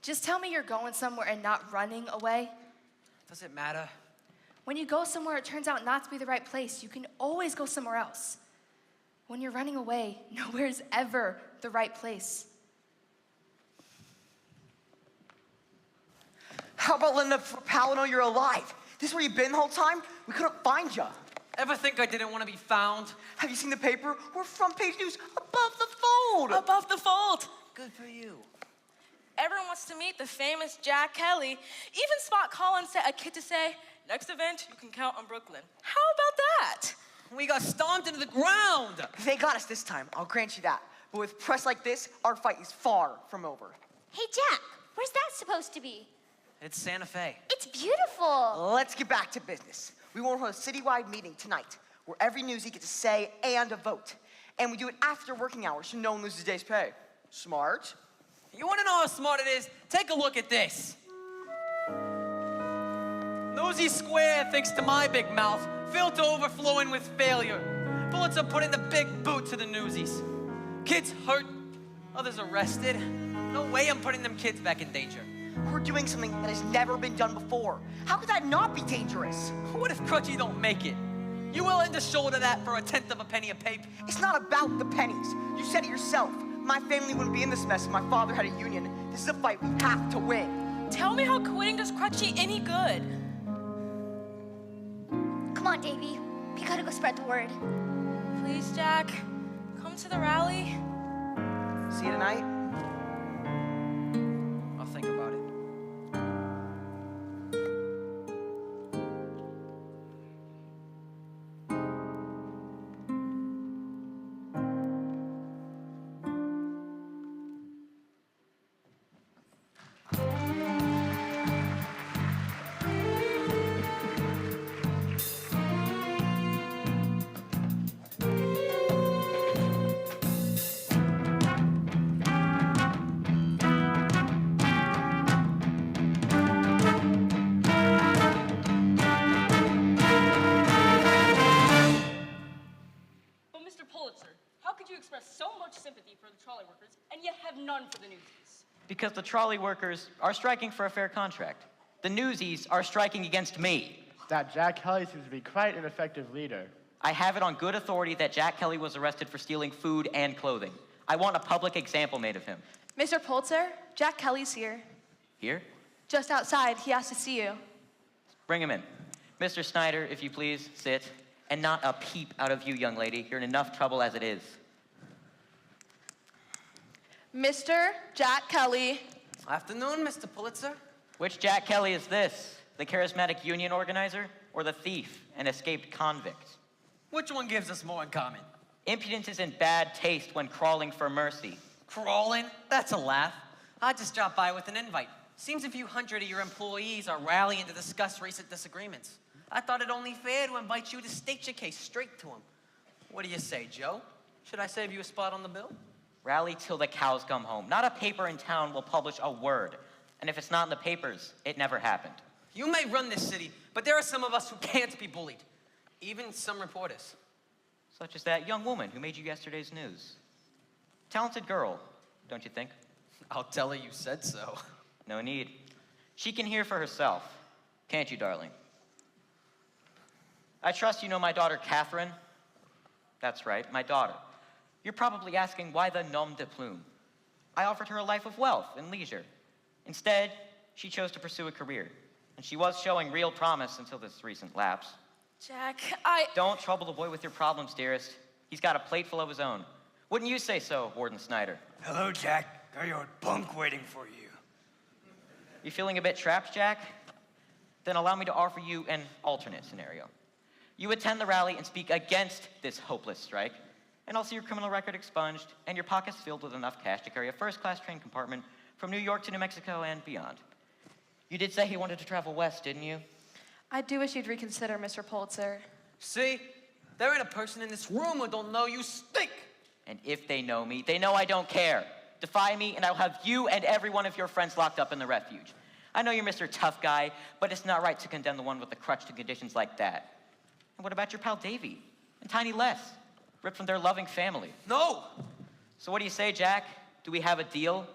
Just tell me you're going somewhere and not running away. Does it matter? When you go somewhere, it turns out not to be the right place. You can always go somewhere else. When you're running away, nowhere's ever the right place. How about letting the pal know you're alive? This is where you've been the whole time? We couldn't find you. Ever think I didn't want to be found? Have you seen the paper? We're front page news above the fold. Above the fold. Good for you. Everyone wants to meet the famous Jack Kelly. Even Spot Collins set a kid to say, next event, you can count on Brooklyn. How about that? We got stomped into the ground. They got us this time, I'll grant you that. But with press like this, our fight is far from over. Hey, Jack, where's that supposed to be? It's Santa Fe. It's beautiful. Let's get back to business. We want to hold a citywide meeting tonight where every newsie gets a say and a vote. And we do it after working hours so no one loses a day's pay. Smart. You want to know how smart it is? Take a look at this. Nosy Square, thanks to my big mouth, filled to overflowing with failure. Bullets are put in the big boot to the Newsies. Kids hurt, others arrested. No way I'm putting them kids back in danger. We're doing something that has never been done before. How could that not be dangerous? What if Crutchy don't make it? You willing to shoulder that for 1/10 of a penny a pape? It's not about the pennies. You said it yourself. My family wouldn't be in this mess if my father had a union. This is a fight we have to win. Tell me how quitting does Crutchy any good. Come on, Davy. We gotta go spread the word. Please, Jack, come to the rally. See you tonight. I'll think about it. sympathy for the trolley workers, and yet have none for the Newsies? Because the trolley workers are striking for a fair contract. The Newsies are striking against me. That Jack Kelly seems to be quite an effective leader. I have it on good authority that Jack Kelly was arrested for stealing food and clothing. I want a public example made of him. Mr. Pulitzer, Jack Kelly's here. Here? Just outside. He has to see you. Bring him in. Mr. Snyder, if you please, sit. And not a peep out of you, young lady. You're in enough trouble as it is. Mr. Jack Kelly. Afternoon, Mr. Pulitzer. Which Jack Kelly is this? The charismatic union organizer or the thief and escaped convict? Which one gives us more in common? Impudence is in bad taste when crawling for mercy. Crawling? That's a laugh. I just dropped by with an invite. Seems a few hundred of your employees are rallying to discuss recent disagreements. I thought it only fair to invite you to state your case straight to them. What do you say, Joe? Should I save you a spot on the bill? Rally till the cows come home. Not a paper in town will publish a word. And if it's not in the papers, it never happened. You may run this city, but there are some of us who can't be bullied. Even some reporters. Such as that young woman who made you yesterday's news. Talented girl, don't you think? I'll tell her you said so. No need. She can hear for herself. Can't you, darling? I trust you know my daughter, Catherine. That's right, my daughter. You're probably asking why the nom de plume. I offered her a life of wealth and leisure. Instead, she chose to pursue a career. And she was showing real promise until this recent lapse. Jack, Don't trouble the boy with your problems, dearest. He's got a plate full of his own. Wouldn't you say so, Warden Snyder? Hello, Jack. Got your bunk waiting for you. You feeling a bit trapped, Jack? Then allow me to offer you an alternate scenario. You attend the rally and speak against this hopeless strike, and I'll see your criminal record expunged and your pockets filled with enough cash to carry a first-class train compartment from New York to New Mexico and beyond. You did say you wanted to travel west, didn't you? I do wish you'd reconsider, Mr. Pulitzer. See? There ain't a person in this room who don't know you stink. And if they know me, they know I don't care. Defy me, and I'll have you and every one of your friends locked up in the refuge. I know you're Mr. Tough Guy, but it's not right to condemn the one with the crutch to conditions like that. And what about your pal Davy and Tiny Les, ripped from their loving family? No! So what do you say, Jack? Do we have a deal?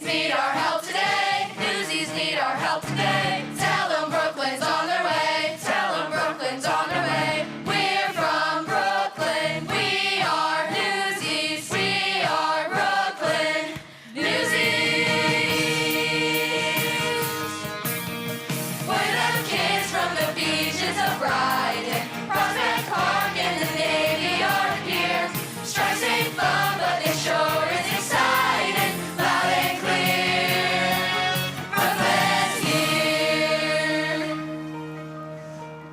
Need our help today. Newsies need our help today. Tell them Brooklyn's on their way. Tell them Brooklyn's on their way. We're from Brooklyn. We are Newsies. We are Brooklyn Newsies. We're the kids from the beaches of Brighton, Prospect Park, and the Navy Yard here. Strikes ain't fun, but they sure is exciting. Loud and clear, Brooklyn's here.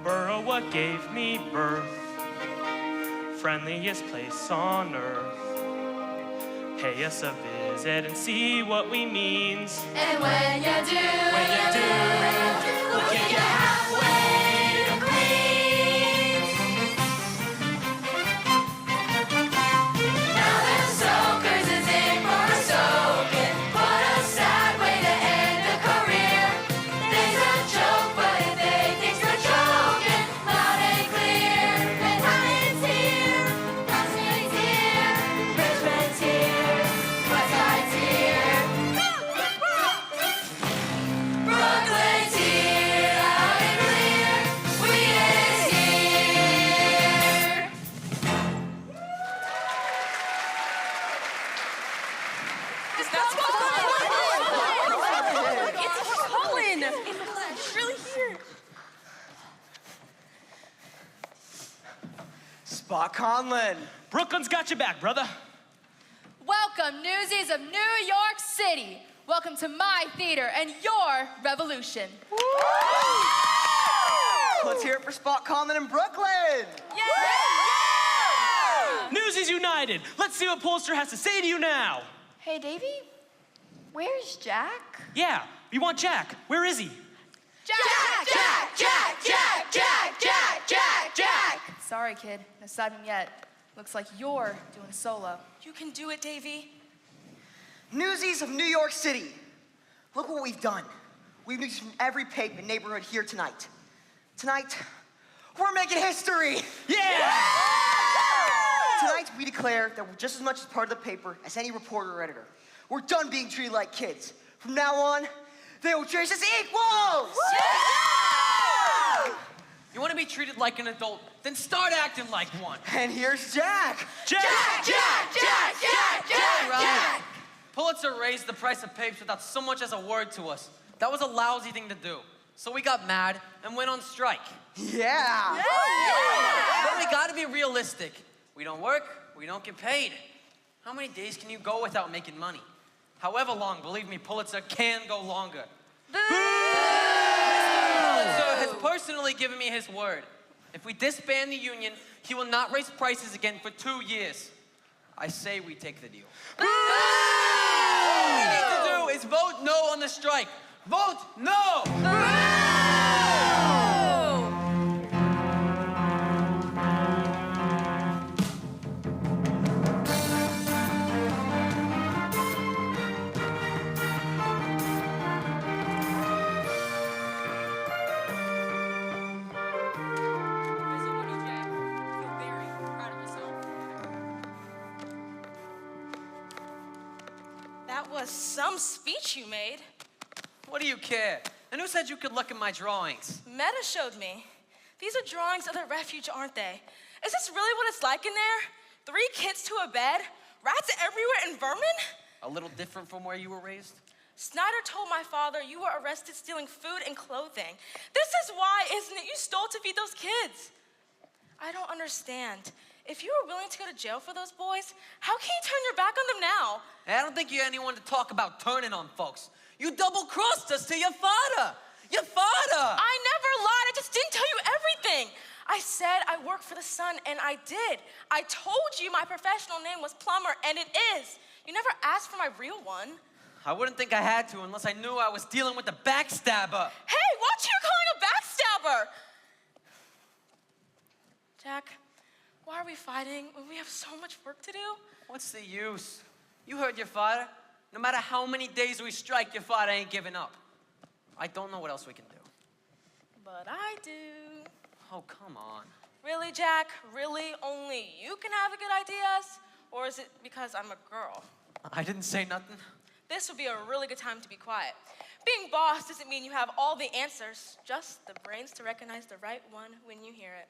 Borough, what gave me birth? Friendliest place on earth. Pay us a visit and see what we means. And when you do, we'll kick you halfway to Queens. Now the soakers is in for a soaking. What a sad way to end a career. Things a joke, but if they think we're joking, loud and clear. Manhattan's here, Prospect's here, Richmond's here, Westside's here. Brooklyn's here, loud and clear. We is here. That's It's Colin. It's really here. Spot Conlon. Brooklyn's got your back, brother. Welcome, Newsies of New York City. Welcome to my theater and your revolution. Let's hear it for Spot Conlon in Brooklyn. Newsies United. Let's see what Pulitzer has to say to you now. Hey, Davey, where's Jack? Yeah, we want Jack. Where is he? Jack! Sorry, kid. No sighting yet. Looks like you're doing solo. You can do it, Davy. Newsies of New York City. Look what we've done. We've news from every paper and neighborhood here tonight. Tonight, we're making history. Yeah! Tonight, we declare that we're just as much as part of the paper as any reporter or editor. We're done being treated like kids. From now on, they will treat us as equals. You want to be treated like an adult? Then start acting like one. And here's Jack. Jack! Pulitzer raised the price of papers without so much as a word to us. That was a lousy thing to do. So we got mad and went on strike. Yeah! But we gotta be realistic. We don't work, we don't get paid. How many days can you go without making money? However long, believe me, Pulitzer can go longer. Pulitzer has personally given me his word. If we disband the union, he will not raise prices again for 2 years. I say we take the deal. All we need to do is vote no on the strike. Vote no! That was some speech you made. What do you care? And who said you could look at my drawings? Meta showed me. These are drawings of the refuge, aren't they? Is this really what it's like in there? 3 kids to a bed, rats everywhere, and vermin? A little different from where you were raised? Snyder told my father you were arrested stealing food and clothing. This is why, isn't it? You stole to feed those kids. I don't understand. If you were willing to go to jail for those boys, how can you turn your back on them now? I don't think you're anyone to talk about turning on folks. You double-crossed us to your father. Your father! I never lied. I just didn't tell you everything. I said I work for the Sun, and I did. I told you my professional name was Plumber, and it is. You never asked for my real one. I wouldn't think I had to unless I knew I was dealing with a backstabber. Hey, what you calling a backstabber? Jack, why are we fighting when we have so much work to do? What's the use? You heard your father. No matter how many days we strike, your father ain't giving up. I don't know what else we can do. But I do. Oh, come on. Really, Jack? Really? Only you can have the good ideas? Or is it because I'm a girl? I didn't say nothing. This would be a really good time to be quiet. Being boss doesn't mean you have all the answers, just the brains to recognize the right one when you hear it.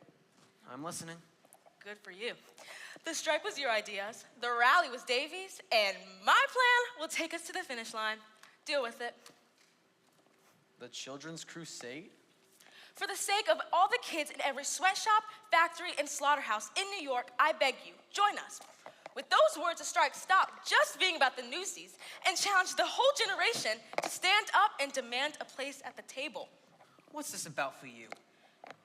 I'm listening. Good for you. The strike was your ideas, the rally was Davy's, and my plan will take us to the finish line. Deal with it. The Children's Crusade? For the sake of all the kids in every sweatshop, factory, and slaughterhouse in New York, I beg you, join us. With those words, the strike stopped just being about the Newsies and challenged the whole generation to stand up and demand a place at the table. What's this about for you?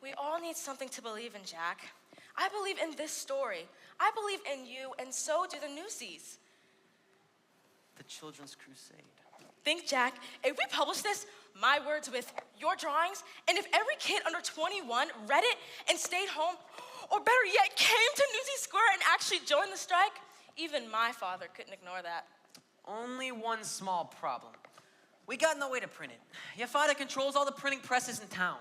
We all need something to believe in, Jack. I believe in this story. I believe in you, and so do the Newsies. The Children's Crusade. Think, Jack, if we publish this, my words with your drawings, and if every kid under 21 read it and stayed home, or better yet, came to Newsies Square and actually joined the strike, even my father couldn't ignore that. Only one small problem. We got no way to print it. Your father controls all the printing presses in town.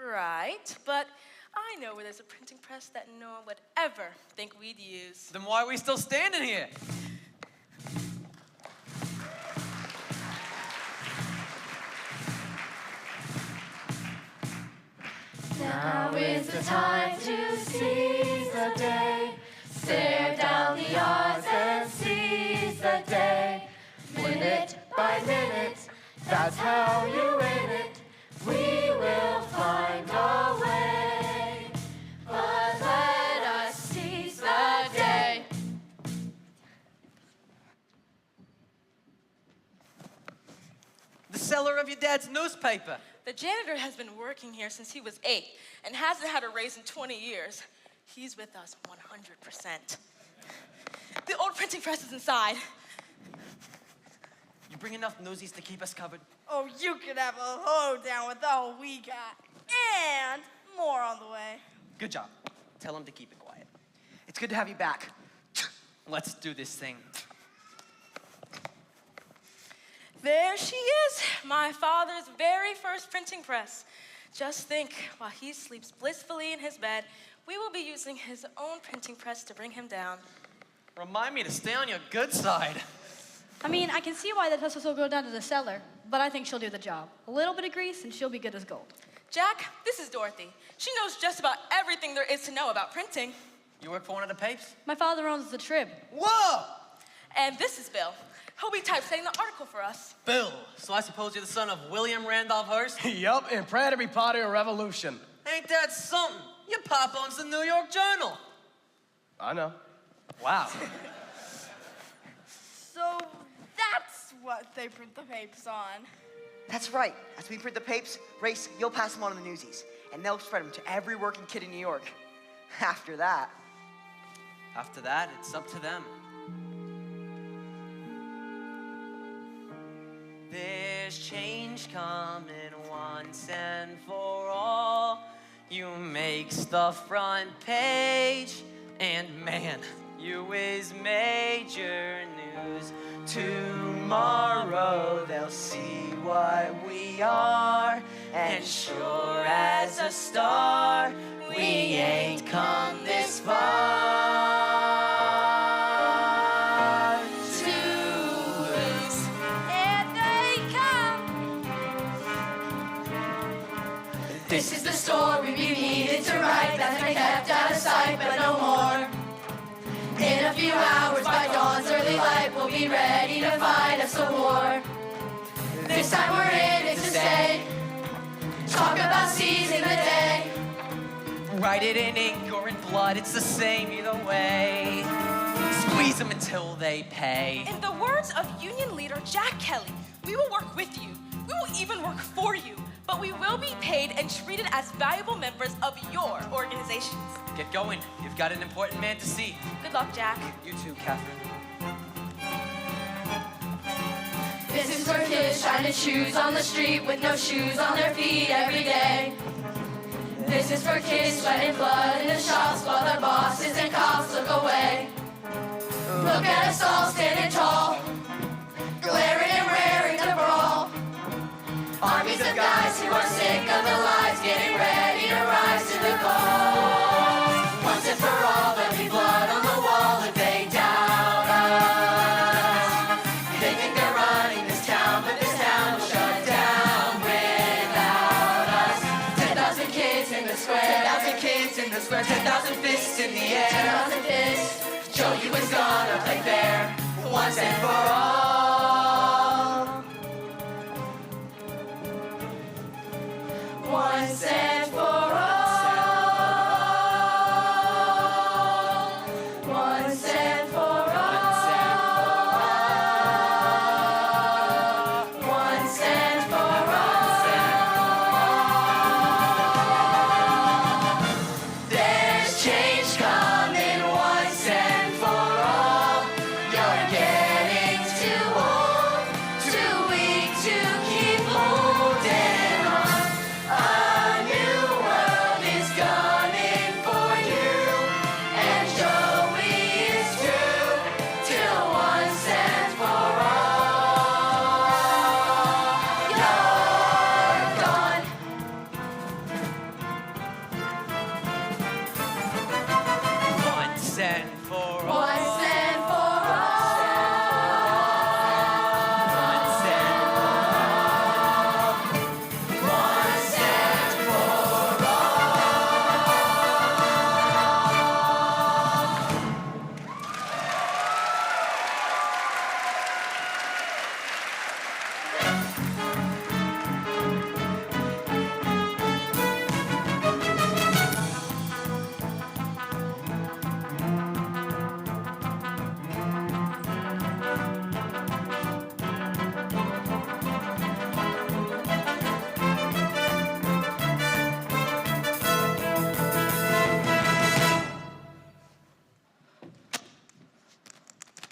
Right, but I know where there's a printing press that no one would ever think we'd use. Then why are we still standing here? Now is the time to seize the day. Stare down the odds and seize the day. Minute by minute, that's how you win it. We will find a way. But let us seize the day. The seller of your dad's newspaper. The janitor has been working here since he was 8 and hasn't had a raise in 20 years. He's with us 100%. The old printing press is inside. You bring enough Newsies to keep us covered? Oh, you could have a hoedown with all we got. And more on the way. Good job. Tell him to keep it quiet. It's good to have you back. Let's do this thing. There she is, my father's very first printing press. Just think, while he sleeps blissfully in his bed, we will be using his own printing press to bring him down. Remind me to stay on your good side. I mean, I can see why the Teslas will go down to the cellar, but I think she'll do the job. A little bit of grease and she'll be good as gold. Jack, this is Dorothy. She knows just about everything there is to know about printing. You work for one of the papes? My father owns the Trib. Whoa! And this is Bill. He'll be typesetting the article for us. Bill, so I suppose you're the son of William Randolph Hearst? Yup, and proud to be part of a revolution. Ain't that something? Your pop owns the New York Journal. I know. Wow. So that's what they print the papers on. That's right. As we print the papes, Race, you'll pass them on to the Newsies, and they'll spread them to every working kid in New York. After that, it's up to them. There's change coming once and for all. You makes the front page, and man, you is major news. Tomorrow they'll see what we are, and sure as a star, we ain't come this far. This is the story we needed to write, that's been kept out of sight, but no more. In a few hours, by dawn's early light, we'll be ready to fight us a war. This time we're in it to stay. Talk about seizing the day. Write it in ink or in blood, it's the same either way. Squeeze them until they pay. In the words of Union leader Jack Kelly, we will work with you. We will even work for you. But we will be paid and treated as valuable members of your organizations. Get going. You've got an important man to see. Good luck, Jack. You too, Catherine. This is for kids trying to choose on the street with no shoes on their feet every day. This is for kids sweating blood in the shops while their bosses and cops look away. Look at us all standing tall, glaring and raring to brawl. Armies of guys who are sick of the lies, getting ready to rise to the call. Once and for all, there'll be blood on the wall if they doubt us. They think they're running this town, but this town will shut down without us. 10,000 kids in the square, 10,000 kids in the square, 10,000 fists in the air, 10,000 fists. Joe, you was gonna play fair once and for all. Once and for all. Once and for all. Once and for all. There's change coming once and for all. You're getting too old, too weak to keep holding on. A new world is coming for you, and Joey is true till once and for all. You're gone. Once and for all. Once and for Once and once and for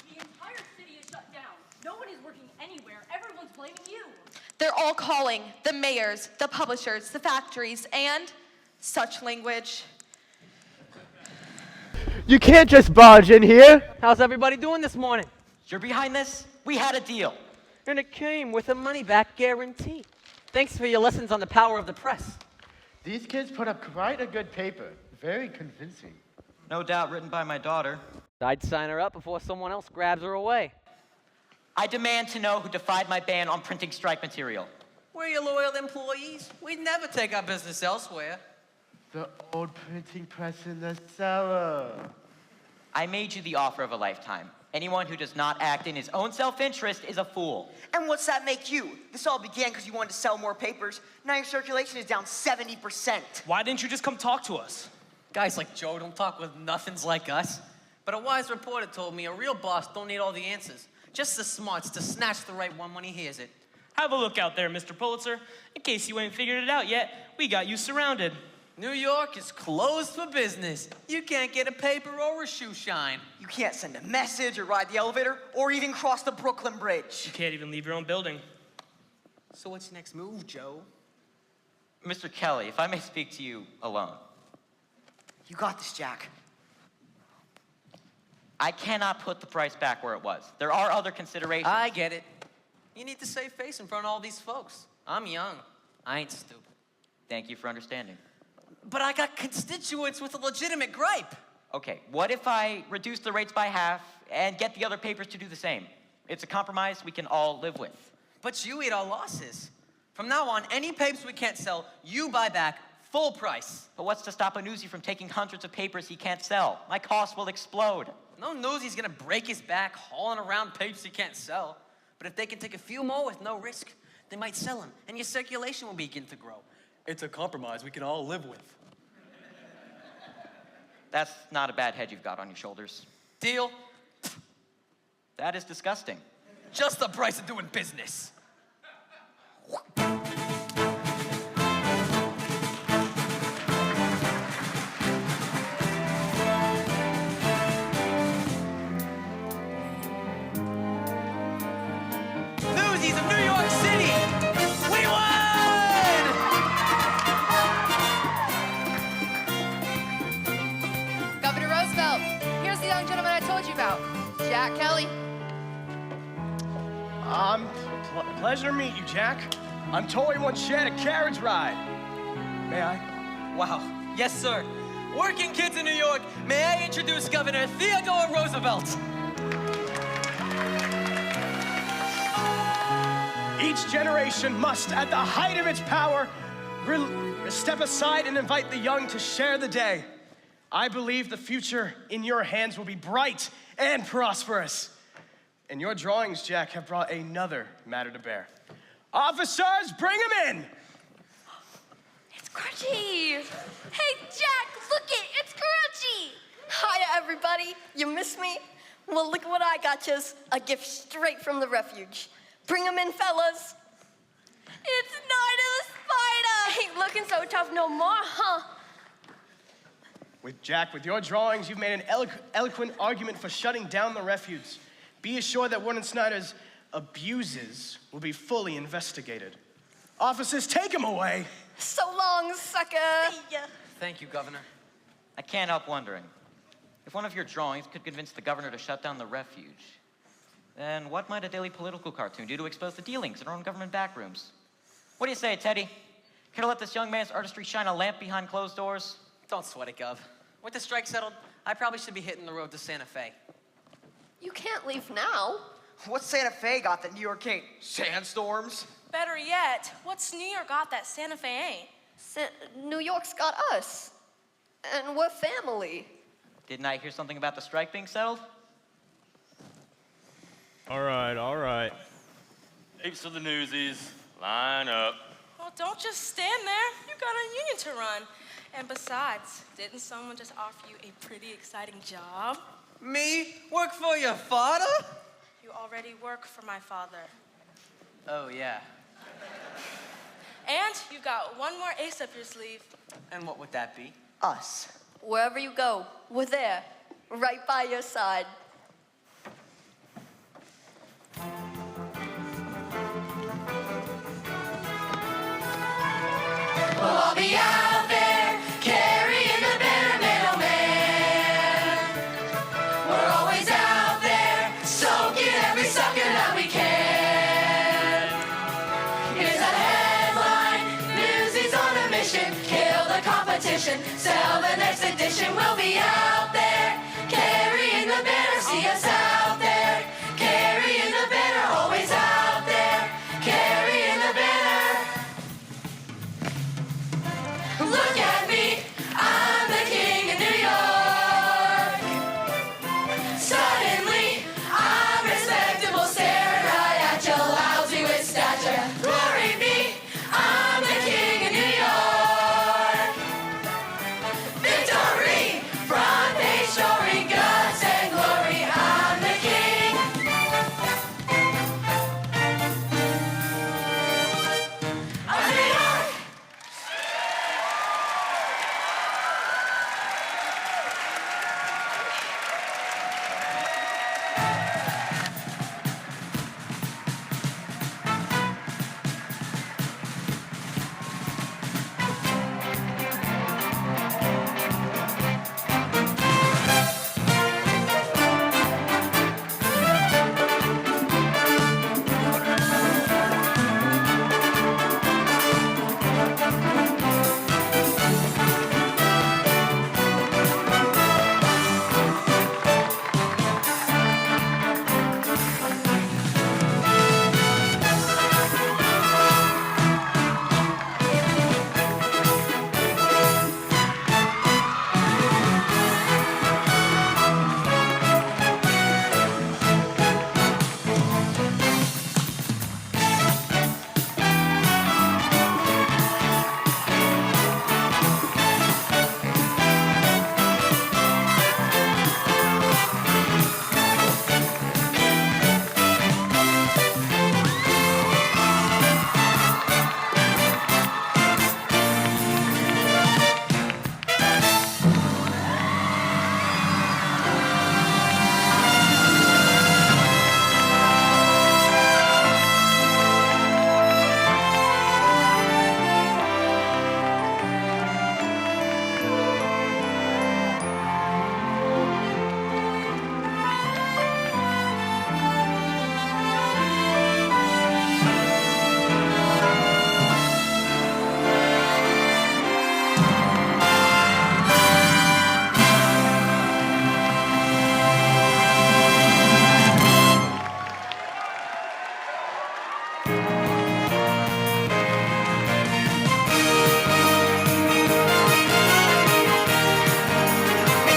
The entire city is shut down. Nobody's working anywhere. Everyone's blaming you. They're all calling the mayors, the publishers, the factories, and such language. You can't just barge in here. How's everybody doing this morning? You're behind this? We had a deal. And it came with a money-back guarantee. Thanks for your lessons on the power of the press. These kids put up quite a good paper. Very convincing. No doubt written by my daughter. I'd sign her up before someone else grabs her away. I demand to know who defied my ban on printing strike material. We're your loyal employees. We'd never take our business elsewhere. The old printing press in the cellar. I made you the offer of a lifetime. Anyone who does not act in his own self-interest is a fool. And what's that make you? This all began because you wanted to sell more papers. Now your circulation is down 70%. Why didn't you just come talk to us? Guys like Joe don't talk with nothings like us. But a wise reporter told me a real boss don't need all the answers. Just the smarts to snatch the right one when he hears it. Have a look out there, Mr. Pulitzer. In case you ain't figured it out yet, we got you surrounded. New York is closed for business. You can't get a paper or a shoe shine. You can't send a message or ride the elevator or even cross the Brooklyn Bridge. You can't even leave your own building. So what's your next move, Joe? Mr. Kelly, if I may speak to you alone. You got this, Jack. I cannot put the price back where it was. There are other considerations. I get it. You need to save face in front of all these folks. I'm young. I ain't stupid. Thank you for understanding. But I got constituents with a legitimate gripe. Okay, what if I reduce the rates by half and get the other papers to do the same? It's a compromise we can all live with. But you eat our losses. From now on, any papers we can't sell, you buy back full price. But what's to stop a newsie from taking hundreds of papers he can't sell? My costs will explode. No newsie's gonna break his back hauling around papers he can't sell. But if they can take a few more with no risk, they might sell them, and your circulation will begin to grow. It's a compromise we can all live with. That's not a bad head you've got on your shoulders. Deal? That is disgusting. Just the price of doing business. Newsies of New York City! We won! Governor Roosevelt, here's the young gentleman I told you about, Jack Kelly. Pleasure to meet you, Jack. I'm told we once shared a carriage ride. May I? Wow. Yes, sir. Working kids in New York, may I introduce Governor Theodore Roosevelt? Each generation must, at the height of its power, step aside and invite the young to share the day. I believe the future in your hands will be bright and prosperous. And your drawings, Jack, have brought another matter to bear. Officers, bring him in! It's Crutchy! Hey, Jack, look it! It's Crutchy! Hiya, everybody. You miss me? Well, look what I got you. A gift straight from the refuge. Bring him in, fellas. It's Night of the Spider! Ain't looking so tough no more, huh? With your drawings, you've made an eloquent argument for shutting down the refuge. Be assured that Warden Snyder's abuses will be fully investigated. Officers, take him away. So long, sucker. See ya. Thank you, Governor. I can't help wondering, if one of your drawings could convince the governor to shut down the refuge, then what might a daily political cartoon do to expose the dealings in our own government backrooms? What do you say, Teddy? Care to let this young man's artistry shine a lamp behind closed doors? Don't sweat it, Gov. With the strike settled, I probably should be hitting the road to Santa Fe. You can't leave now. What's Santa Fe got that New York ain't? Sandstorms? Better yet, what's New York got that Santa Fe ain't? New York's got us. And we're family. Didn't I hear something about the strike being settled? All right. Apes of the Newsies, line up. Well, don't just stand there. You got a union to run. And besides, didn't someone just offer you a pretty exciting job? Me? Work for your father? You already work for my father. Oh, yeah. And you got one more ace up your sleeve. And what would that be? Us. Wherever you go, we're there. Right by your side. We'll all be out there carrying the banner, middleman. We're always out there soaking every sucker that we can. mission. Sell the next edition. We'll be out there, carrying the banner. See us out there, carrying the banner. Always out there, carrying the banner. Look at me, I'm the king of New York. Suddenly, I'm respectable, staring right at you, lousy with stature. Glory be, I'm the king of New York. Victory, front page story, guts and glory. I'm the king of New York.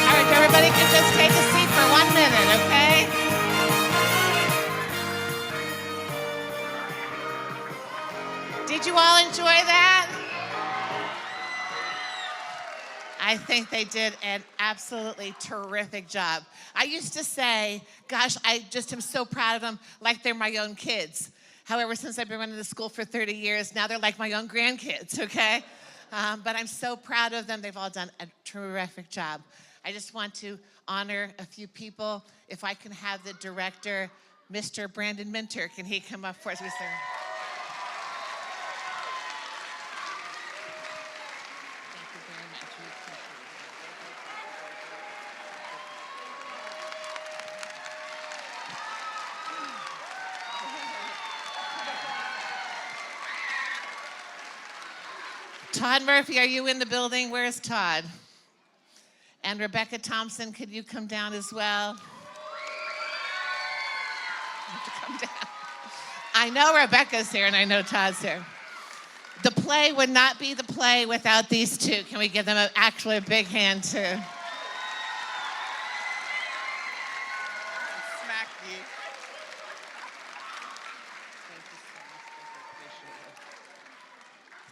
All right, everybody can just take a seat for 1 minute, okay? Did you all enjoy that? I think they did an absolutely terrific job. I used to say, gosh, I just am so proud of them, like they're my own kids. However, since I've been running the school for 30 years, now they're like my own grandkids, okay? But I'm so proud of them. They've all done a terrific job. I just want to honor a few people. If I can have the director, Mr. Brandon Minter, can he come up for us? Mr. Todd Murphy, are you in the building? Where's Todd? And Rebecca Thompson, could you come down as well? You have to come down. I know Rebecca's here and I know Todd's here. The play would not be the play without these two. Can we give them actually a big hand too? Smack you.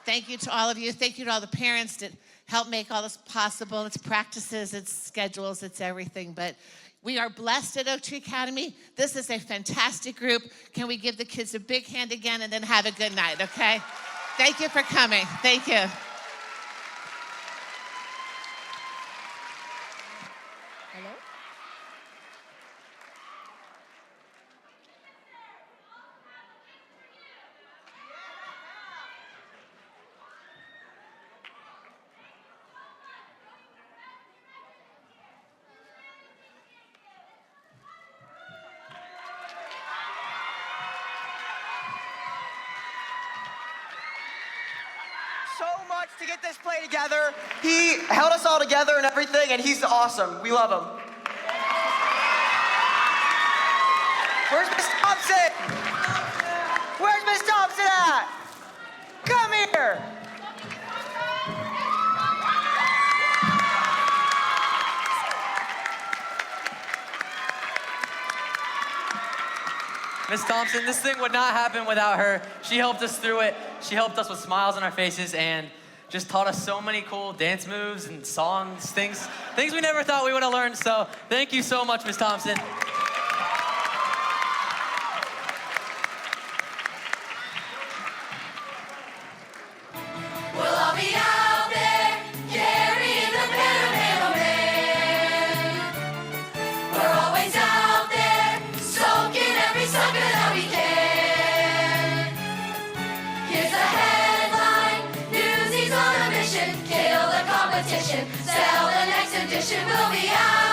Thank you to all of you. Thank you to all the parents that helped make all this possible. It's practices, it's schedules, it's everything. But we are blessed at Oak Tree Academy. This is a fantastic group. Can we give the kids a big hand again and then have a good night, okay? Thank you for coming. Thank you. Hello? So much to get this play together. He held us all together and everything, and he's awesome. We love him. Where's Miss Thompson? Where's Miss Thompson at? Come here. Miss Thompson, this thing would not happen without her. She helped us through it. She helped us with smiles on our faces and just taught us so many cool dance moves and songs, things we never thought we would have learned. So thank you so much, Miss Thompson. We'll all be out there carrying the banner, man, oh man. We're always out there soaking every sucker that we can. Here's a headline, Newsies on a mission, kill the competition, sell the next edition. We'll be out